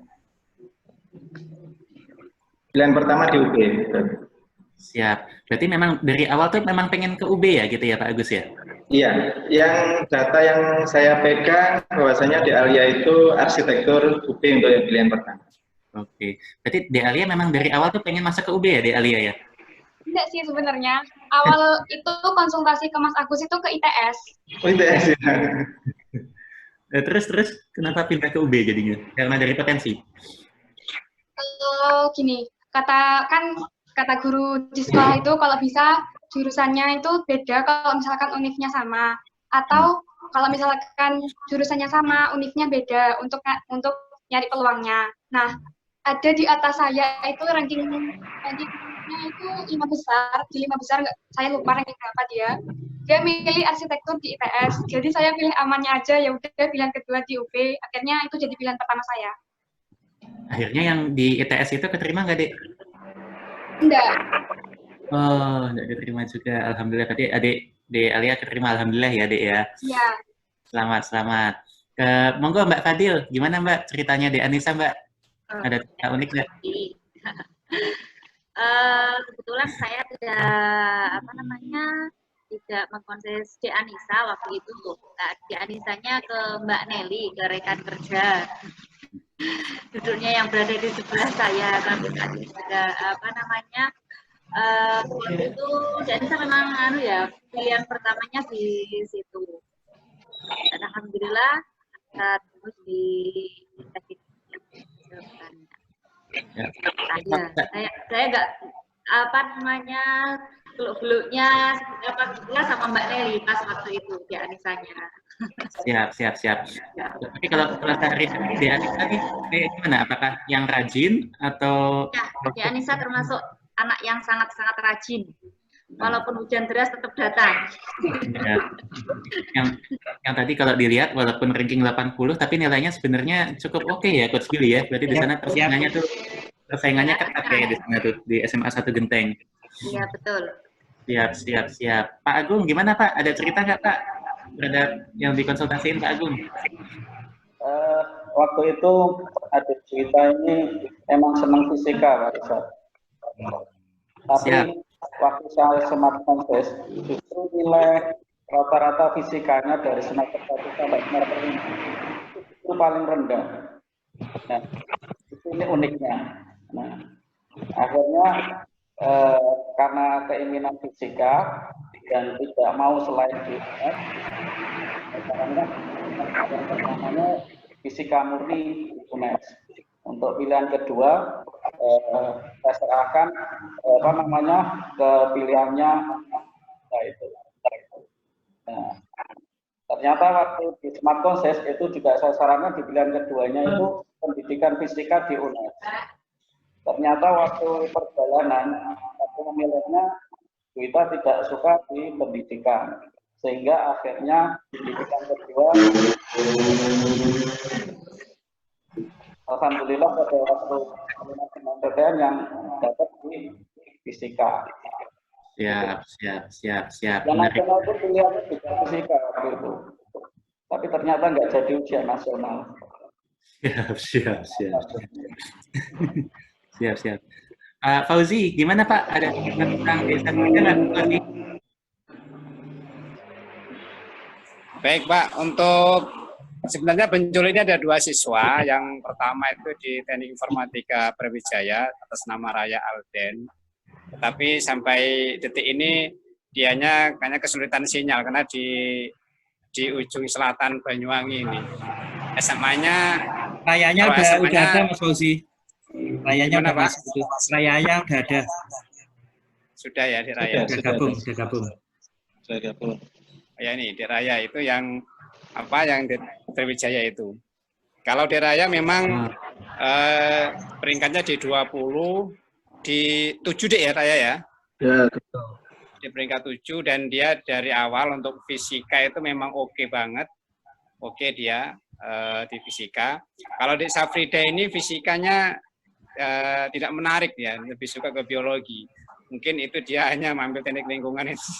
Pilihan pertama di UB. Betul. Siap. Berarti memang dari awal tuh memang pengen ke UB ya gitu ya Pak Agus ya? Iya, yang data yang saya pegang bahwasanya di Alia itu arsitektur UB untuk yang pilihan pertama. Oke. Berarti di Alia memang dari awal tuh pengen masuk ke UB ya di Alia ya? Enggak sih sebenarnya. Awal itu konsultasi ke Mas Agus itu ke ITS. Oh, ITS ya. Terus kenapa pindah ke UB jadinya? Karena dari potensi? Gini, kata guru di sekolah itu kalau bisa jurusannya itu beda kalau misalkan univnya sama, atau kalau misalkan jurusannya sama univnya beda untuk nyari peluangnya. Nah, ada di atas saya itu rankingnya itu 5 besar, di 5 besar saya lupa ranking berapa dia milih arsitektur di ITS, jadi saya pilih amannya aja, ya udah pilihan kedua di UB, akhirnya itu jadi pilihan pertama saya. Akhirnya yang di ITS itu keterima nggak, Dek? Enggak. Oh, enggak diterima juga. Alhamdulillah. Tadi adik di Alia keterima. Alhamdulillah ya, Dek ya. Iya. Selamat. Monggo Mbak Fadil, gimana Mbak ceritanya di Anissa, Mbak? Ada cerita unik nggak? Kebetulan saya tidak mengkonses di Anissa waktu itu. Di Anissanya ke Mbak Nelly, ke rekan kerja. Duduknya yang berada di sebelah saya, tapi tadi juga waktu itu Anissa memang pilihan pertamanya di situ. Dan alhamdulillah terus di Ya. Saya nggak peluk-peluknya sama Mbak Nelly pas waktu itu di Anissanya. Siap. Tapi kalau dari di Anissa nih, gimana? Apakah yang rajin atau? Ya, di Anissa termasuk anak yang sangat-sangat rajin. Walaupun hujan deras tetap datang. Ya. Yang tadi kalau dilihat walaupun ranking 80 tapi nilainya sebenarnya cukup oke ya Coach Billy ya. Berarti di sana persaingannya ketat ya di sana tuh di SMA 1 Genteng. Iya, betul. Siap. Pak Agung gimana Pak? Ada cerita nggak Pak terhadap yang dikonsultasiin Pak Agung? Waktu itu ada cerita ini emang senang fisika Pak Rizal. Tapi waktu saya smartphone test, justru nilai rata-rata fisikanya dari semester 1 sampai semester 5 itu paling rendah. Nah, ini uniknya. Nah, akhirnya karena keinginan fisika dan tidak mau selain di karena yang pertamanya fisika murni UNES. Untuk pilihan kedua saya serahkan ke pilihannya itu. Nah, ternyata waktu di Smart Konses itu juga saya sarankan di pilihan keduanya itu pendidikan fisika di UNES. Ternyata waktu perjalanan aku memilihnya kita tidak suka di pendidikan, sehingga akhirnya pendidikan kedua alhamdulillah pada waktu PTN yang dapat di fisika. Siap. Yang nasional itu pilihannya juga fisika waktu itu, tapi ternyata nggak jadi ujian nasional. Siap. Fauzi, gimana Pak? Ada tentang desa nggak Fauzi? Baik Pak, untuk sebenarnya Bencul ini ada 2 siswa. Yang pertama itu di Teknik Informatika Brawijaya atas nama Raya Alden. Tetapi sampai detik ini dianya kayaknya kesulitan sinyal karena di ujung selatan Banyuwangi ini. SMA-nya Rayanya udah ada Mas Fauzi. Rayanya udah Pak? Rayanya udah ada. Sudah ya di Raya. Sudah gabung. Ya ini di Raya itu yang di Brawijaya itu. Kalau di Raya memang peringkatnya di 20, di 7 deh ya Raya ya? Ya, betul. Di peringkat 7 dan dia dari awal untuk fisika itu memang oke banget. Oke dia di fisika. Kalau di Safrida ini fisikanya tidak menarik ya, lebih suka ke biologi. Mungkin itu dia hanya mengambil teknik lingkungan itu.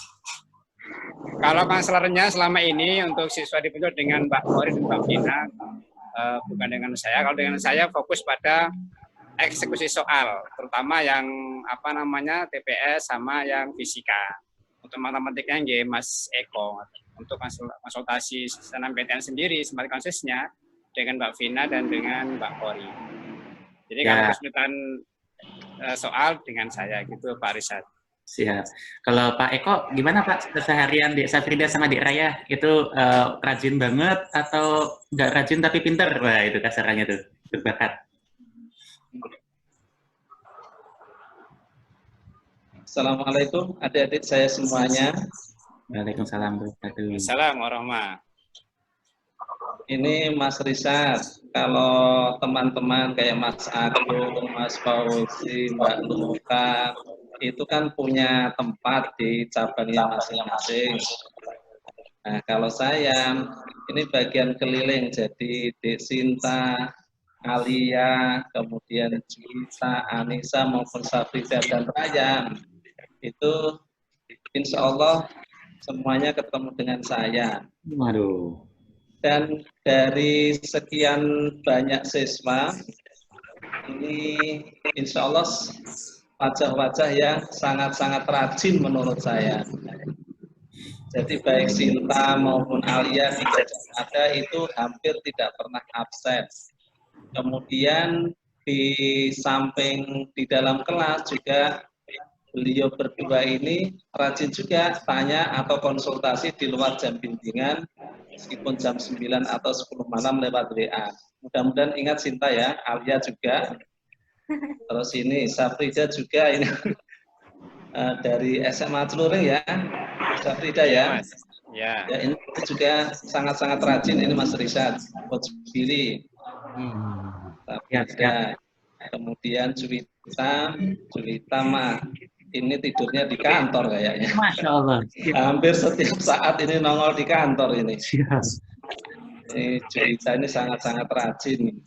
Kalau konselornya selama ini untuk siswa di Bencul dengan Mbak Kori dan Mbak Vina, bukan dengan saya. Kalau dengan saya fokus pada eksekusi soal, terutama yang apa namanya TPS sama yang fisika. Untuk matematikanya nggih Mas Eko. Untuk konsultasi SNMPTN sendiri smart konsesnya dengan Mbak Vina dan dengan Mbak Kori. Jadi kalau kesulitan soal dengan saya gitu Pak Rizal. Siap. Kalau Pak Eko, gimana Pak keseharian di Safrida sama di Raya? Itu rajin banget atau nggak rajin tapi pinter? Wah, itu kasarannya tuh, berbakat. Assalamualaikum adik-adik saya semuanya. Waalaikumsalam. Waalaikumsalam warahmatullahi. Ini Mas Rizal, kalau teman-teman kayak Mas Agung, Mas Fauzi, Mbak Luka, itu kan punya tempat di cabangnya masing-masing. Nah, kalau saya, ini bagian keliling, jadi Dek Sinta, Alia, kemudian Juwita, Anissa, maupun Safrida dan Ryan, itu insya Allah semuanya ketemu dengan saya. Waduh. Dan dari sekian banyak siswa, ini insya Allah wajah-wajah yang sangat-sangat rajin menurut saya. Jadi baik Sinta maupun Alia ada itu hampir tidak pernah absen. Kemudian di samping di dalam kelas juga beliau berdua ini rajin juga tanya atau konsultasi di luar jam bimbingan, meskipun jam 9 atau 10 malam lewat WA. Mudah-mudahan ingat Sinta ya, Alia juga. Terus ini Safrida juga ini dari SMA Celuring ya, Safrida ya. Ya, ini juga sangat-sangat rajin ini Mas Rizal, Coach Billy. Safrida. Kemudian Juwita mah ini tidurnya di kantor kayaknya. Masya Allah. Hampir setiap saat ini nongol di kantor ini. Ini Juwita ini sangat-sangat rajin.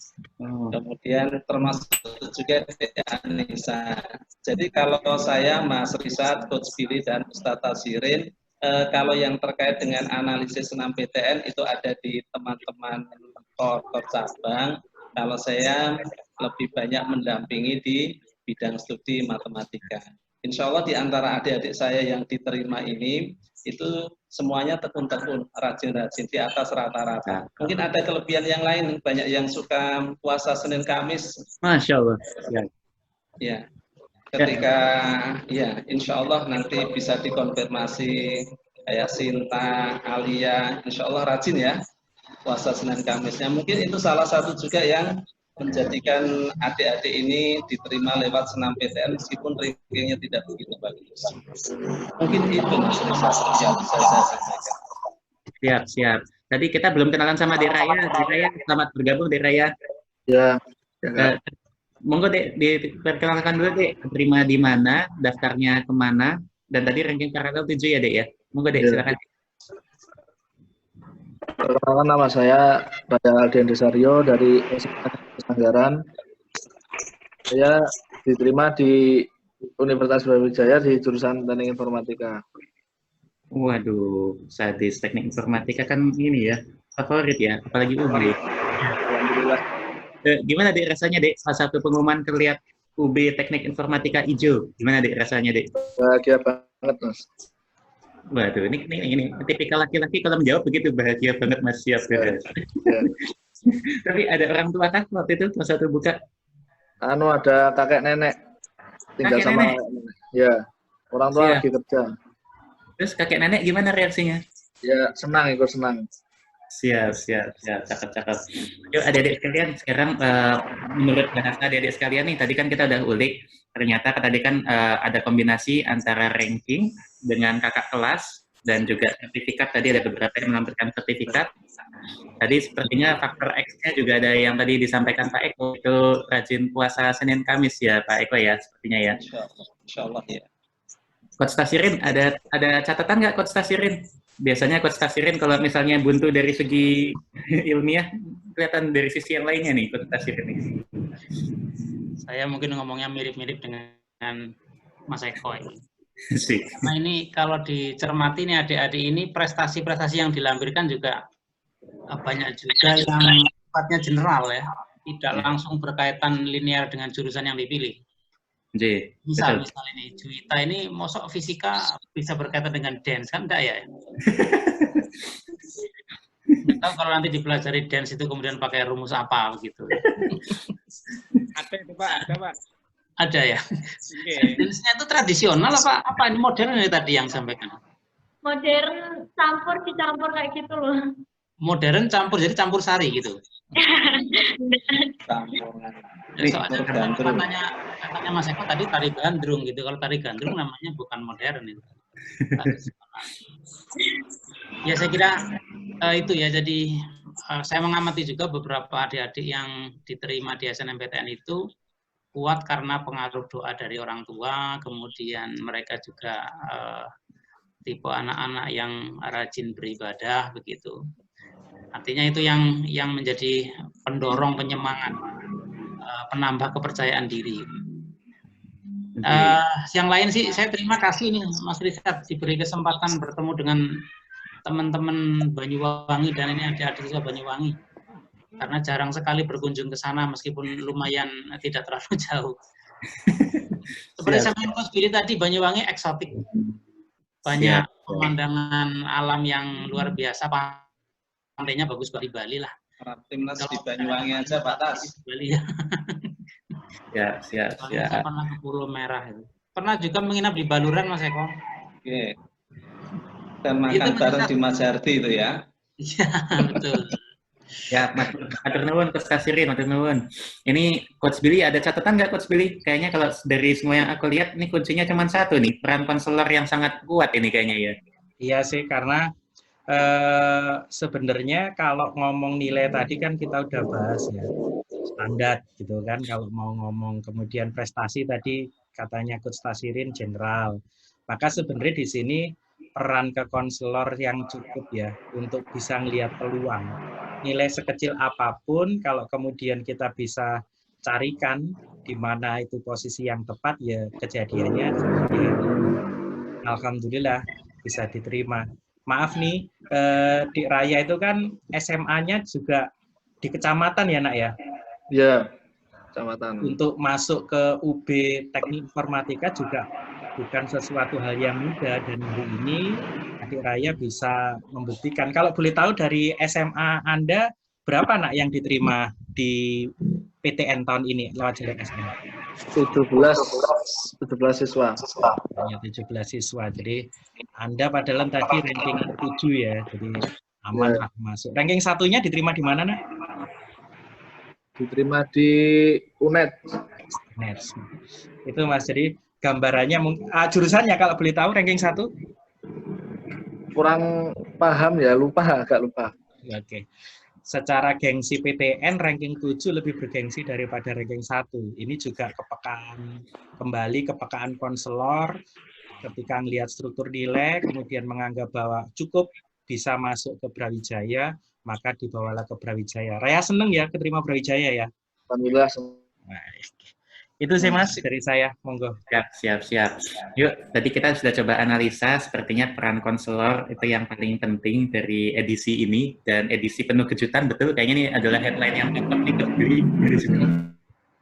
Kemudian termasuk juga Anissa. Jadi kalau saya, Mas Rizal, Coach Billy, dan Ustadz Tasirin, kalau yang terkait dengan analisis SNMPTN itu ada di teman-teman koordinator cabang. Kalau saya lebih banyak mendampingi di bidang studi matematika. Insya Allah di antara adik-adik saya yang diterima ini, itu semuanya tekun-tekun, rajin-rajin, di atas rata-rata. Mungkin ada kelebihan yang lain, banyak yang suka puasa Senin Kamis. Masya Allah. Ya, ketika, ya insya Allah nanti bisa dikonfirmasi, kayak Sinta, Alia, insya Allah rajin ya, puasa Senin Kamisnya. Mungkin itu salah satu juga yang menjadikan adik-adik ini diterima lewat SNMPTN meskipun rankingnya tidak begitu bagus. Mungkin itu Mas Rizal yang bisa saya sampaikan. Siap. Tadi kita belum kenalan sama Dek Raya. Dek Raya, selamat bergabung Dek Raya. Ya. Monggo Dek, diperkenalkan dulu Dek, terima di mana, daftarnya kemana, dan tadi ranking paralel 7 ya Dek ya. Monggo Dek, silakan. Perkenalkan, nama saya Raya Aldian Desario dari Anggaran. Saya diterima di Universitas Brawijaya di jurusan Teknik Informatika. Waduh, sadis, Teknik Informatika kan ini ya, favorit ya, apalagi UB. Alhamdulillah. Gimana Dek rasanya Dek, salah satu pengumuman kelihatan UB Teknik Informatika hijau, gimana Dek rasanya Dek? Bahagia banget Mas. Waduh, ini tipikal laki-laki kalau menjawab begitu, bahagia banget Mas, siap. Ya. Tapi ada orang tua kan waktu itu pas satu buka? Ada kakek nenek tinggal kakek sama nenek? Ya, orang tua lagi kerja. Terus kakek nenek gimana reaksinya? Ya senang, ikut senang. Siap, cakep. Yuk adik-adik sekalian, sekarang menurut bahasa adik-adik sekalian nih, tadi kan kita udah ulik, ternyata tadi kan ada kombinasi antara ranking dengan kakak kelas, dan juga sertifikat, tadi ada beberapa yang melampirkan sertifikat. Tadi sepertinya faktor X-nya juga ada yang tadi disampaikan Pak Eko, itu rajin puasa Senin Kamis ya Pak Eko ya, sepertinya ya. Insya Allah ya. Coach Tasirin, ada catatan nggak Coach Tasirin? Biasanya Coach Tasirin kalau misalnya buntu dari segi ilmiah, kelihatan dari sisi yang lainnya nih Coach Tasirin ini. Saya mungkin ngomongnya mirip-mirip dengan Mas Eko ini. Sih. Nah ini kalau dicermati nih adik-adik ini prestasi-prestasi yang dilampirkan juga banyak juga yang sifatnya general ya. tidak langsung berkaitan linear dengan jurusan yang dipilih. Betul. Misalnya nih, Juwita ini mosok fisika bisa berkaitan dengan dance, kan enggak ya? Nggak tahu kalau nanti dipelajari dance itu kemudian pakai rumus apa begitu. Ada itu Pak, ada Pak. Ada ya? Oke. Dance-nya itu tradisional apa ini modern ini tadi yang sampaikan? Modern campur dicampur kayak gitu loh. Modern campur, jadi campur sari gitu. Soalnya katanya Mas Eko tadi tari gandrung gitu. Kalau tari gandrung namanya bukan modern itu. Ya saya kira itu ya. Jadi saya mengamati juga beberapa adik-adik yang diterima di SNMPTN itu kuat karena pengaruh doa dari orang tua. Kemudian mereka juga tipe anak-anak yang rajin beribadah begitu. Artinya itu yang menjadi pendorong, penyemangat, penambah kepercayaan diri. Yang lain sih saya terima kasih nih Mas Rizat diberi kesempatan bertemu dengan teman-teman Banyuwangi dan ini adik-adik siswa Banyuwangi. Karena jarang sekali berkunjung ke sana meskipun lumayan tidak terlalu jauh. Seperti saya Coach Billy tadi, Banyuwangi eksotik. Banyak pemandangan alam yang luar biasa. Pantainya bagus di Bali lah. Timnas di Banyuwangi aja Pak Tas. Bali ya. Siap. Saya pernah ke Pulau Merah itu. Pernah juga menginap di Baluran Mas Eko. Oke. Dan makan bareng di Mas Hardi itu ya. Iya, betul. Ya, matur nuwun Coach Kasirin, matur nuwun. Ini Coach Billy ada catatan nggak Coach Billy? Kayaknya kalau dari semua yang aku lihat ini kuncinya cuma satu nih, peran konselor yang sangat kuat ini kayaknya ya. Iya sih, karena sebenarnya kalau ngomong nilai tadi kan kita udah bahas ya, standar gitu kan, kalau mau ngomong kemudian prestasi tadi katanya Coach Tasirin general. Maka sebenarnya di sini peran ke konselor yang cukup ya untuk bisa melihat peluang. Nilai sekecil apapun kalau kemudian kita bisa carikan di mana itu posisi yang tepat ya kejadiannya ya, alhamdulillah bisa diterima. Maaf nih, di Raya itu kan SMA-nya juga di kecamatan ya, Nak ya? Iya, kecamatan. Untuk masuk ke UB Teknik Informatika juga bukan sesuatu hal yang mudah, dan hari ini Adik Raya bisa membuktikan. Kalau boleh tahu dari SMA Anda, berapa Nak yang diterima di PTN tahun ini lewat jalur SMA? 17 siswa. Hanya 17 siswa. Jadi Anda padahal tadi ranking ke-7 ya. Jadi aman lah masuk. Ranking satunya diterima di mana, Nak? Diterima di UNED. Itu Mas. Jadi gambarannya jurusannya kalau boleh tahu ranking 1? Kurang paham ya, agak lupa. Oke. Secara gengsi PTN, ranking 7 lebih bergengsi daripada ranking 1. Ini juga kepekaan konselor, ketika melihat struktur nilai, kemudian menganggap bahwa cukup bisa masuk ke Brawijaya, maka dibawalah ke Brawijaya. Raya seneng ya keterima Brawijaya ya? Alhamdulillah. Itu sih Mas dari saya, monggo. Siap. Yuk, tadi kita sudah coba analisa, sepertinya peran konselor itu yang paling penting dari edisi ini, dan edisi penuh kejutan, betul, kayaknya ini adalah headline yang cocok diberi dari semua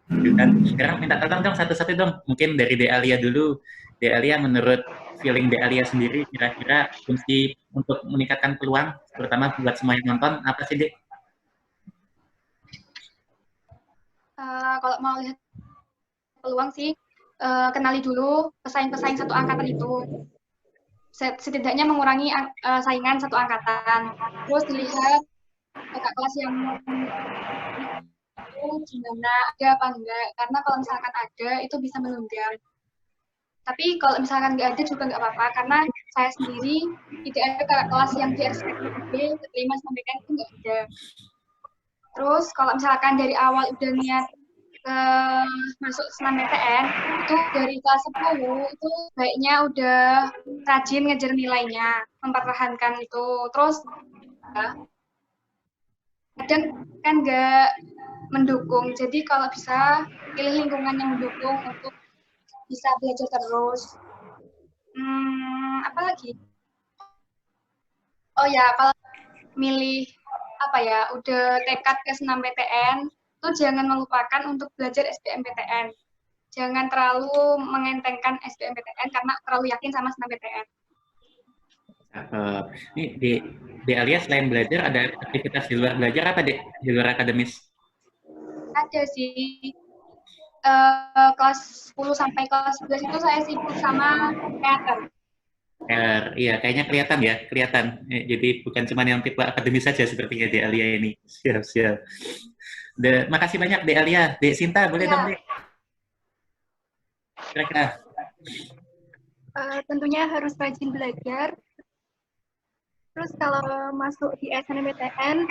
kejutan. Sekarang minta tolong dong satu-satu dong, mungkin dari De Alia dulu. De Alia, menurut feeling De Alia sendiri, kira-kira kunci untuk meningkatkan peluang, terutama buat semua yang nonton, apa sih, Dek? Kalau mau lihat peluang sih, kenali dulu pesaing-pesaing satu angkatan itu. Setidaknya mengurangi saingan satu angkatan. Terus dilihat kakak kelas yang itu gimana, ada apa enggak. Karena kalau misalkan ada, itu bisa menunjang. Tapi kalau misalkan nggak ada juga nggak apa-apa, karena saya sendiri tidak ada kakak kelas yang di SPB keterima SNMPTN itu nggak ada. Terus kalau misalkan dari awal udah niat masuk SNMPTN, itu dari kelas 10 itu baiknya udah rajin ngejar nilainya, mempertahankan itu. Terus kadang kan nggak mendukung, jadi kalau bisa pilih lingkungan yang mendukung untuk bisa belajar terus. Apa lagi? Oh ya, kalau milih apa ya, udah tekad ke SNMPTN, itu jangan melupakan untuk belajar SBMPTN. Jangan terlalu mengentengkan SBMPTN karena terlalu yakin sama SNMPTN. Ini di Alia selain belajar ada aktivitas di luar belajar apa Dek? Di luar akademis? Ada sih. Kelas 10 sampai kelas 11 itu saya sibuk sama teater. Iya, kayaknya kelihatan. Jadi bukan cuma yang tipe akademis saja sepertinya Dek Alia ini. Siap. Makasih banyak Dek Alia. Dek Sinta, boleh dong Dek? Kira-kira. Tentunya harus rajin belajar. Terus kalau masuk di SNMPTN,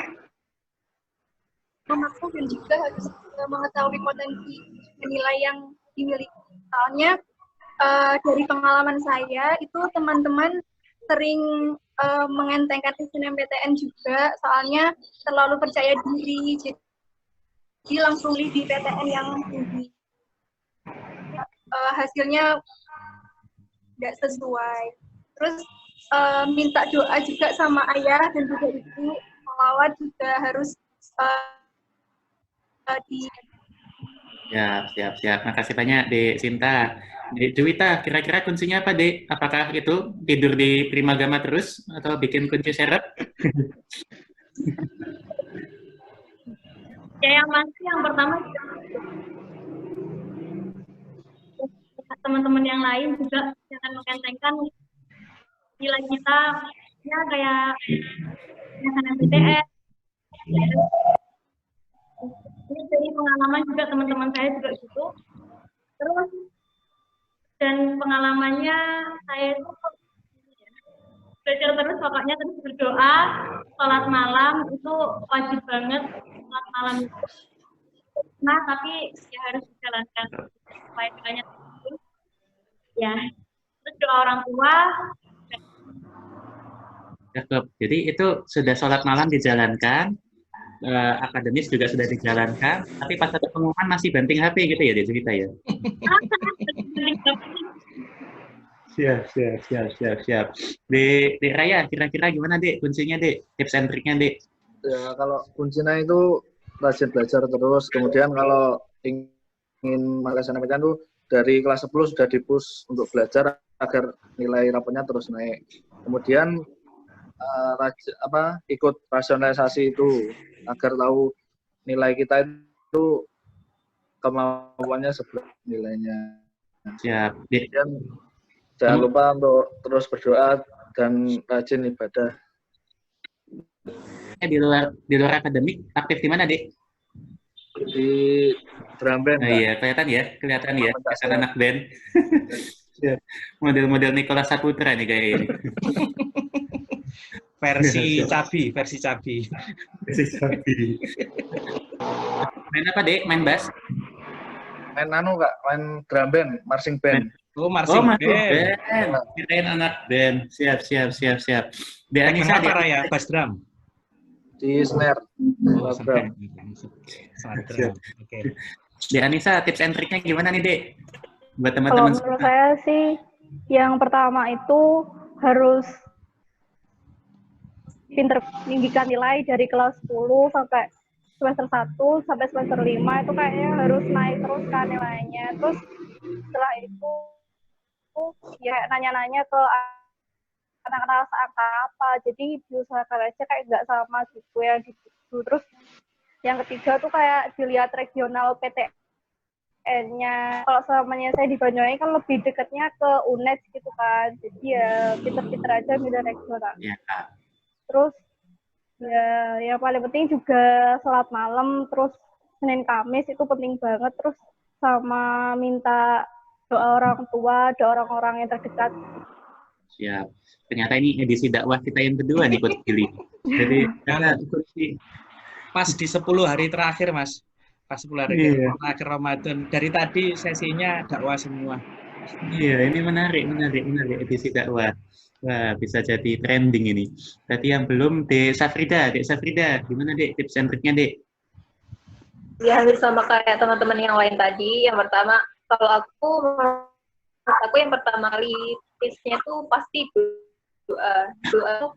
memaksa dan juga harus mengetahui potensi nilai yang dimiliki. Soalnya dari pengalaman saya itu teman-teman sering mengentengkan SNMPTN juga, soalnya terlalu percaya diri, jadi langsung di PTN yang tinggi. Hasilnya nggak sesuai. Terus minta doa juga sama ayah dan juga ibu, sholawat juga harus di. Siap. Makasih banyak Dek Sinta. Dek Juwita, kira-kira kuncinya apa Dek? Apakah itu tidur di Primagama terus atau bikin kunci syarat? Ya yang pasti yang pertama teman-teman yang lain juga jangan mengentengkan nilai kita ya kayak SNMPTN. Ini dari pengalaman juga teman-teman saya juga gitu. Terus dan pengalamannya saya itu belajar terus pokoknya, terus berdoa, sholat malam itu wajib banget, sholat malam itu. Nah tapi ya harus dijalankan supaya doanya terus. Ya, terus doa orang tua. Cakep. Jadi itu sudah sholat malam dijalankan, akademis juga sudah dijalankan, tapi pas ada pengumuman masih banting HP gitu ya, Dek Juwita ya? Siap. Dek Raya, kira-kira gimana Dek kuncinya Dek? Tips and triknya Dek? Ya kalau kuncinya itu rajin belajar terus. Kemudian kalau ingin masuk SNMPTN itu dari kelas 10 sudah di-push untuk belajar agar nilai rapotnya terus naik. Kemudian ikut rasionalisasi itu agar tahu nilai kita itu kemampuannya seberapa nilainya. Siap. Kemudian jangan lupa untuk terus berdoa dan rajin ibadah. Di luar akademik aktif di mana Dek? Di drum band. Iya, kelihatan ya, kesan anak band. Model-model Nicholas Saputra nih kayak ini. versi cabi. Main apa Dek? Main bass? Main main drum band, marching band. Marching band. Kirain anak band. Siap. Dek Anissa apa Raya? Bass drum? Di snare. Oke. Dek Anissa, tips and triknya gimana nih Dek? Buat Kalau teman-teman. menurut saya sih, yang pertama itu harus pinter meninggikan nilai dari kelas 10 sampai semester 1 sampai semester 5 itu kayaknya harus naik terus kan nilainya. Terus setelah itu ya nanya-nanya ke anak-anak angka apa, jadi diusahakan aja kayak nggak sama gitu yang gitu. Terus yang ketiga tuh kayak dilihat regional PTN-nya. Kalau selamanya saya di Banyuwangi kan lebih dekatnya ke UNED gitu kan, jadi ya pinter-pinter aja milih regional. Ya. Terus ya yang paling penting juga sholat malam, terus Senin Kamis itu penting banget, terus sama minta doa orang tua, doa orang-orang yang terdekat. Siap. Ternyata ini edisi dakwah kita yang kedua nih Coach Billy. Jadi pas di 10 hari terakhir Mas. Pas 10 hari terakhir Ramadan. Dari tadi sesinya dakwah semua. Iya, ini menarik edisi dakwah. Wah, bisa jadi trending ini. Berarti yang belum Dek Safrida, gimana Dek tips and triknya Dek? Ya hampir sama kayak teman-teman yang lain tadi. Yang pertama, kalau aku yang pertama kali tipsnya tuh pasti doa tuh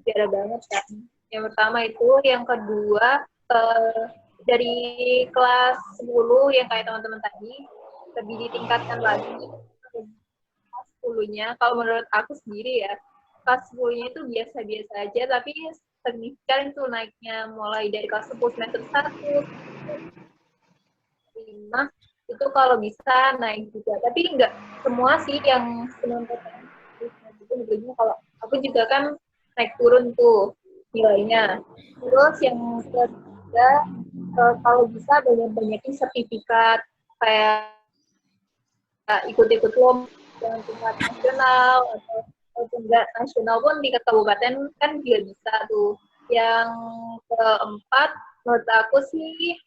biara banget kan. Yang pertama itu, yang kedua dari kelas 10 yang kayak teman-teman tadi, lebih ditingkatkan lagi kelas 10-nya. Kalau menurut aku sendiri ya, kelas 10-nya itu biasa-biasa aja, tapi signifikan itu naiknya mulai dari kelas 10 semester 1, 5, itu kalau bisa naik juga. Tapi enggak semua sih yang SNMPTN itu, kalau aku juga kan naik turun tuh nilainya. Terus yang ketiga, kalau bisa banyak-banyakin sertifikat, kayak ikut-ikut lomba yang tingkat nasional, atau tingkat nasional pun tingkat kabupaten kan juga bisa tuh. Yang keempat, menurut aku sih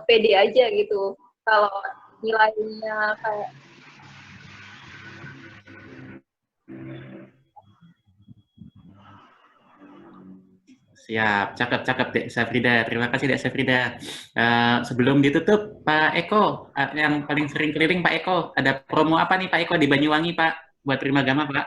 pede aja gitu. Kalau nilainya kayak Siap, cakep Dek Safrida. Terima kasih Dek Safrida. Sebelum ditutup, Pak Eko, yang paling sering keliling Pak Eko, ada promo apa nih Pak Eko di Banyuwangi Pak, buat Primagama Pak?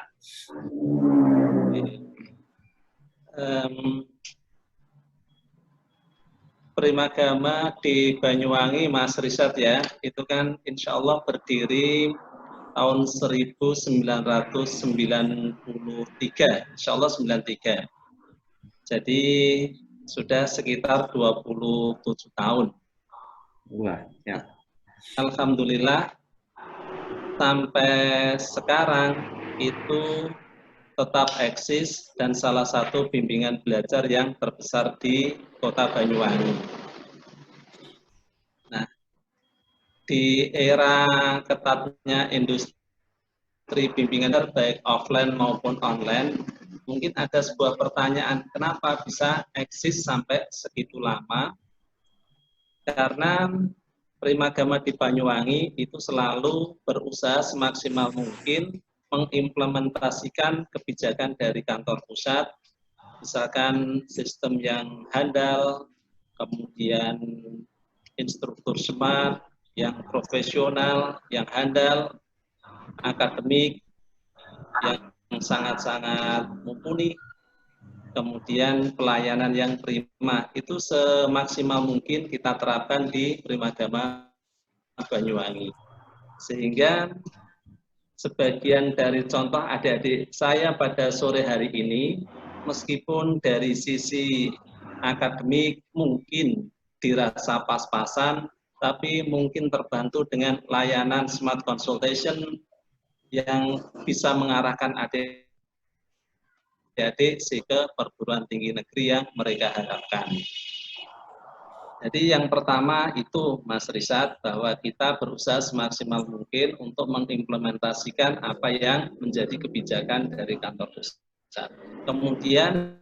Primagama di Banyuwangi, Mas Risat ya, itu kan insya Allah berdiri tahun 1993, insya Allah 93. Jadi sudah sekitar 27 tahun. Wah, ya. Alhamdulillah sampai sekarang itu tetap eksis dan salah satu bimbingan belajar yang terbesar di Kota Banyuwangi. Nah, di era ketatnya industri bimbingan baik offline maupun online, mungkin ada sebuah pertanyaan, kenapa bisa eksis sampai segitu lama? Karena Primagama di Banyuwangi itu selalu berusaha semaksimal mungkin mengimplementasikan kebijakan dari kantor pusat, misalkan sistem yang handal, kemudian instruktur smart, yang profesional, yang handal, akademik, yang sangat-sangat mumpuni, kemudian pelayanan yang prima, itu semaksimal mungkin kita terapkan di Primagama Banyuwangi. Sehingga sebagian dari contoh adik-adik saya pada sore hari ini, meskipun dari sisi akademik mungkin dirasa pas-pasan, tapi mungkin terbantu dengan layanan smart consultation yang bisa mengarahkan adik-adik ke perguruan tinggi negeri yang mereka harapkan. Jadi yang pertama itu Mas Risat, bahwa kita berusaha semaksimal mungkin untuk mengimplementasikan apa yang menjadi kebijakan dari kantor pusat. Kemudian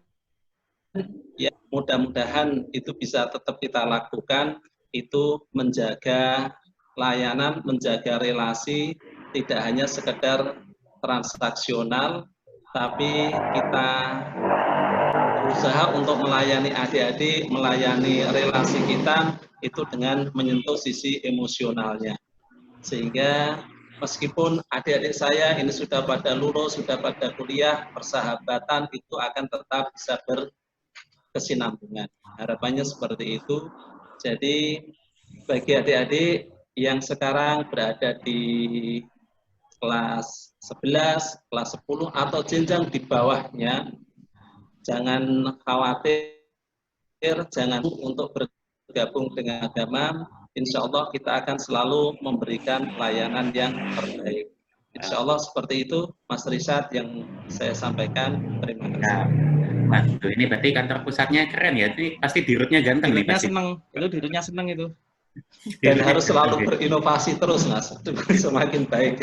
ya mudah-mudahan itu bisa tetap kita lakukan, itu menjaga layanan, menjaga relasi, tidak hanya sekedar transaksional, tapi kita berusaha untuk melayani adik-adik, melayani relasi kita itu dengan menyentuh sisi emosionalnya. Sehingga meskipun adik-adik saya ini sudah pada lulus, sudah pada kuliah, persahabatan itu akan tetap bisa berkesinambungan. Harapannya seperti itu. Jadi bagi adik-adik yang sekarang berada di kelas 11, kelas 10, atau jenjang di bawahnya, jangan khawatir, jangan untuk bergabung dengan agama. Insya Allah kita akan selalu memberikan layanan yang terbaik. Insya Allah seperti itu, Mas Risat, yang saya sampaikan. Terima kasih. Waduh, ini berarti kantor pusatnya keren ya. Ini pasti dirutnya ganteng nih. Seneng. Itu dirutnya seneng itu. Dan harus selalu berinovasi terus, Mas. Semakin baik.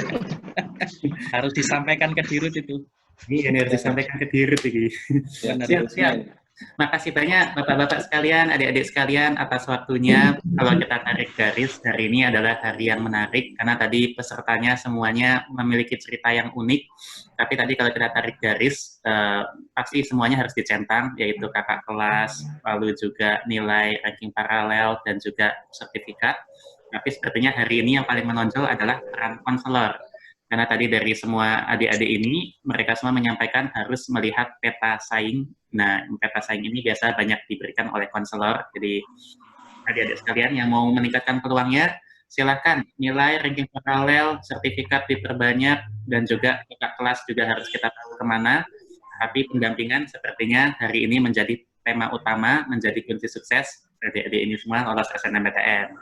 Harus disampaikan ke dirut itu. Iya, harus disampaikan ke dirut ini. Siap. Makasih banyak Bapak-Bapak sekalian, adik-adik sekalian atas waktunya. Kalau kita tarik garis, hari ini adalah hari yang menarik karena tadi pesertanya semuanya memiliki cerita yang unik. Tapi tadi kalau kita tarik garis, pasti semuanya harus dicentang, yaitu kakak kelas, lalu juga nilai ranking paralel dan juga sertifikat. Tapi sepertinya hari ini yang paling menonjol adalah peran konselor. Karena tadi dari semua adik-adik ini, mereka semua menyampaikan harus melihat peta saing. Nah, peta saing ini biasa banyak diberikan oleh konselor. Jadi adik-adik sekalian yang mau meningkatkan peluangnya, silakan nilai ranking paralel, sertifikat diperbanyak, dan juga kakak kelas juga harus kita tahu kemana. Tapi pendampingan sepertinya hari ini menjadi tema utama, menjadi kunci sukses adik-adik ini semua lolos SNMPTN.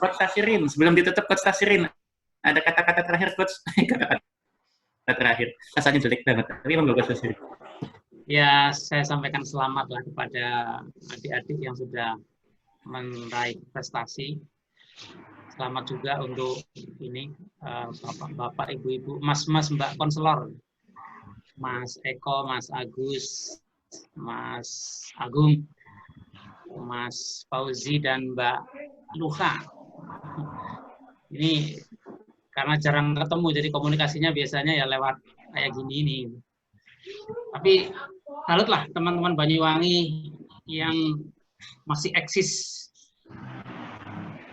Coach Tasirin, sebelum ditutup Coach Tasirin, ada kata-kata terakhir Coach? Kata-kata terakhir, rasanya jelek banget, tapi memang Coach Tasirin. Ya, saya sampaikan selamatlah kepada adik-adik yang sudah meraih prestasi. Selamat juga untuk ini Bapak, Ibu-ibu, Mas-mas, Mbak konselor, Mas Eko, Mas Agus, Mas Agung, Mas Fauzi, dan Mbak Luha. Ini karena jarang ketemu, jadi komunikasinya biasanya ya lewat kayak gini ini. Tapi salutlah teman-teman Banyuwangi yang masih eksis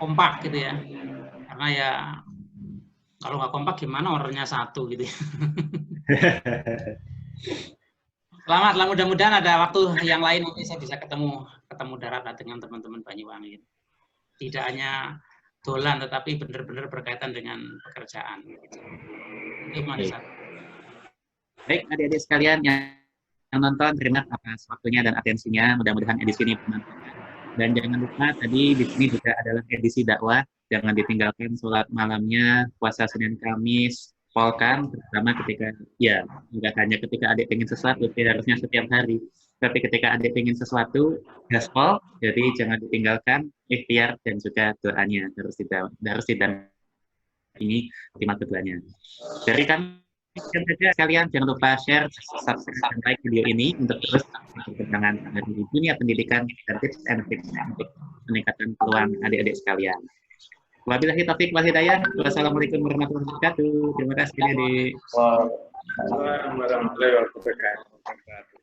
kompak gitu ya. Karena ya kalau nggak kompak gimana orangnya satu gitu ya. Selamat, mudah-mudahan ada waktu yang lain nanti saya bisa ketemu darat dengan teman-teman Banyuwangi. Tidak hanya dolan, tetapi benar-benar berkaitan dengan pekerjaan. Itu Manisa. Baik, adik-adik sekalian yang nonton, terima kasih atas waktunya dan atensinya. Mudah-mudahan edisi ini bermanfaat. Dan jangan lupa tadi di sini juga adalah edisi dakwah. Jangan ditinggalkan sholat malamnya, puasa Senin Kamis, polkan, terutama ketika, ya, enggak hanya ketika adik ingin sesuatu, harusnya setiap hari. Tapi ketika adik ingin sesuatu, gaspol, jadi jangan ditinggalkan ikhtiar dan juga doanya harus didampingi lima keduanya. Dari kami saja sekalian, jangan lupa share, subscribe, dan like video ini untuk terus berkembang dari dunia pendidikan dan tips and tricks untuk meningkatkan peluang adik-adik sekalian. Wabillahi taufiq wal hidayah. Wassalamualaikum warahmatullahi wabarakatuh. Terima kasih adik. Waalaikumsalam warahmatullahi wabarakatuh.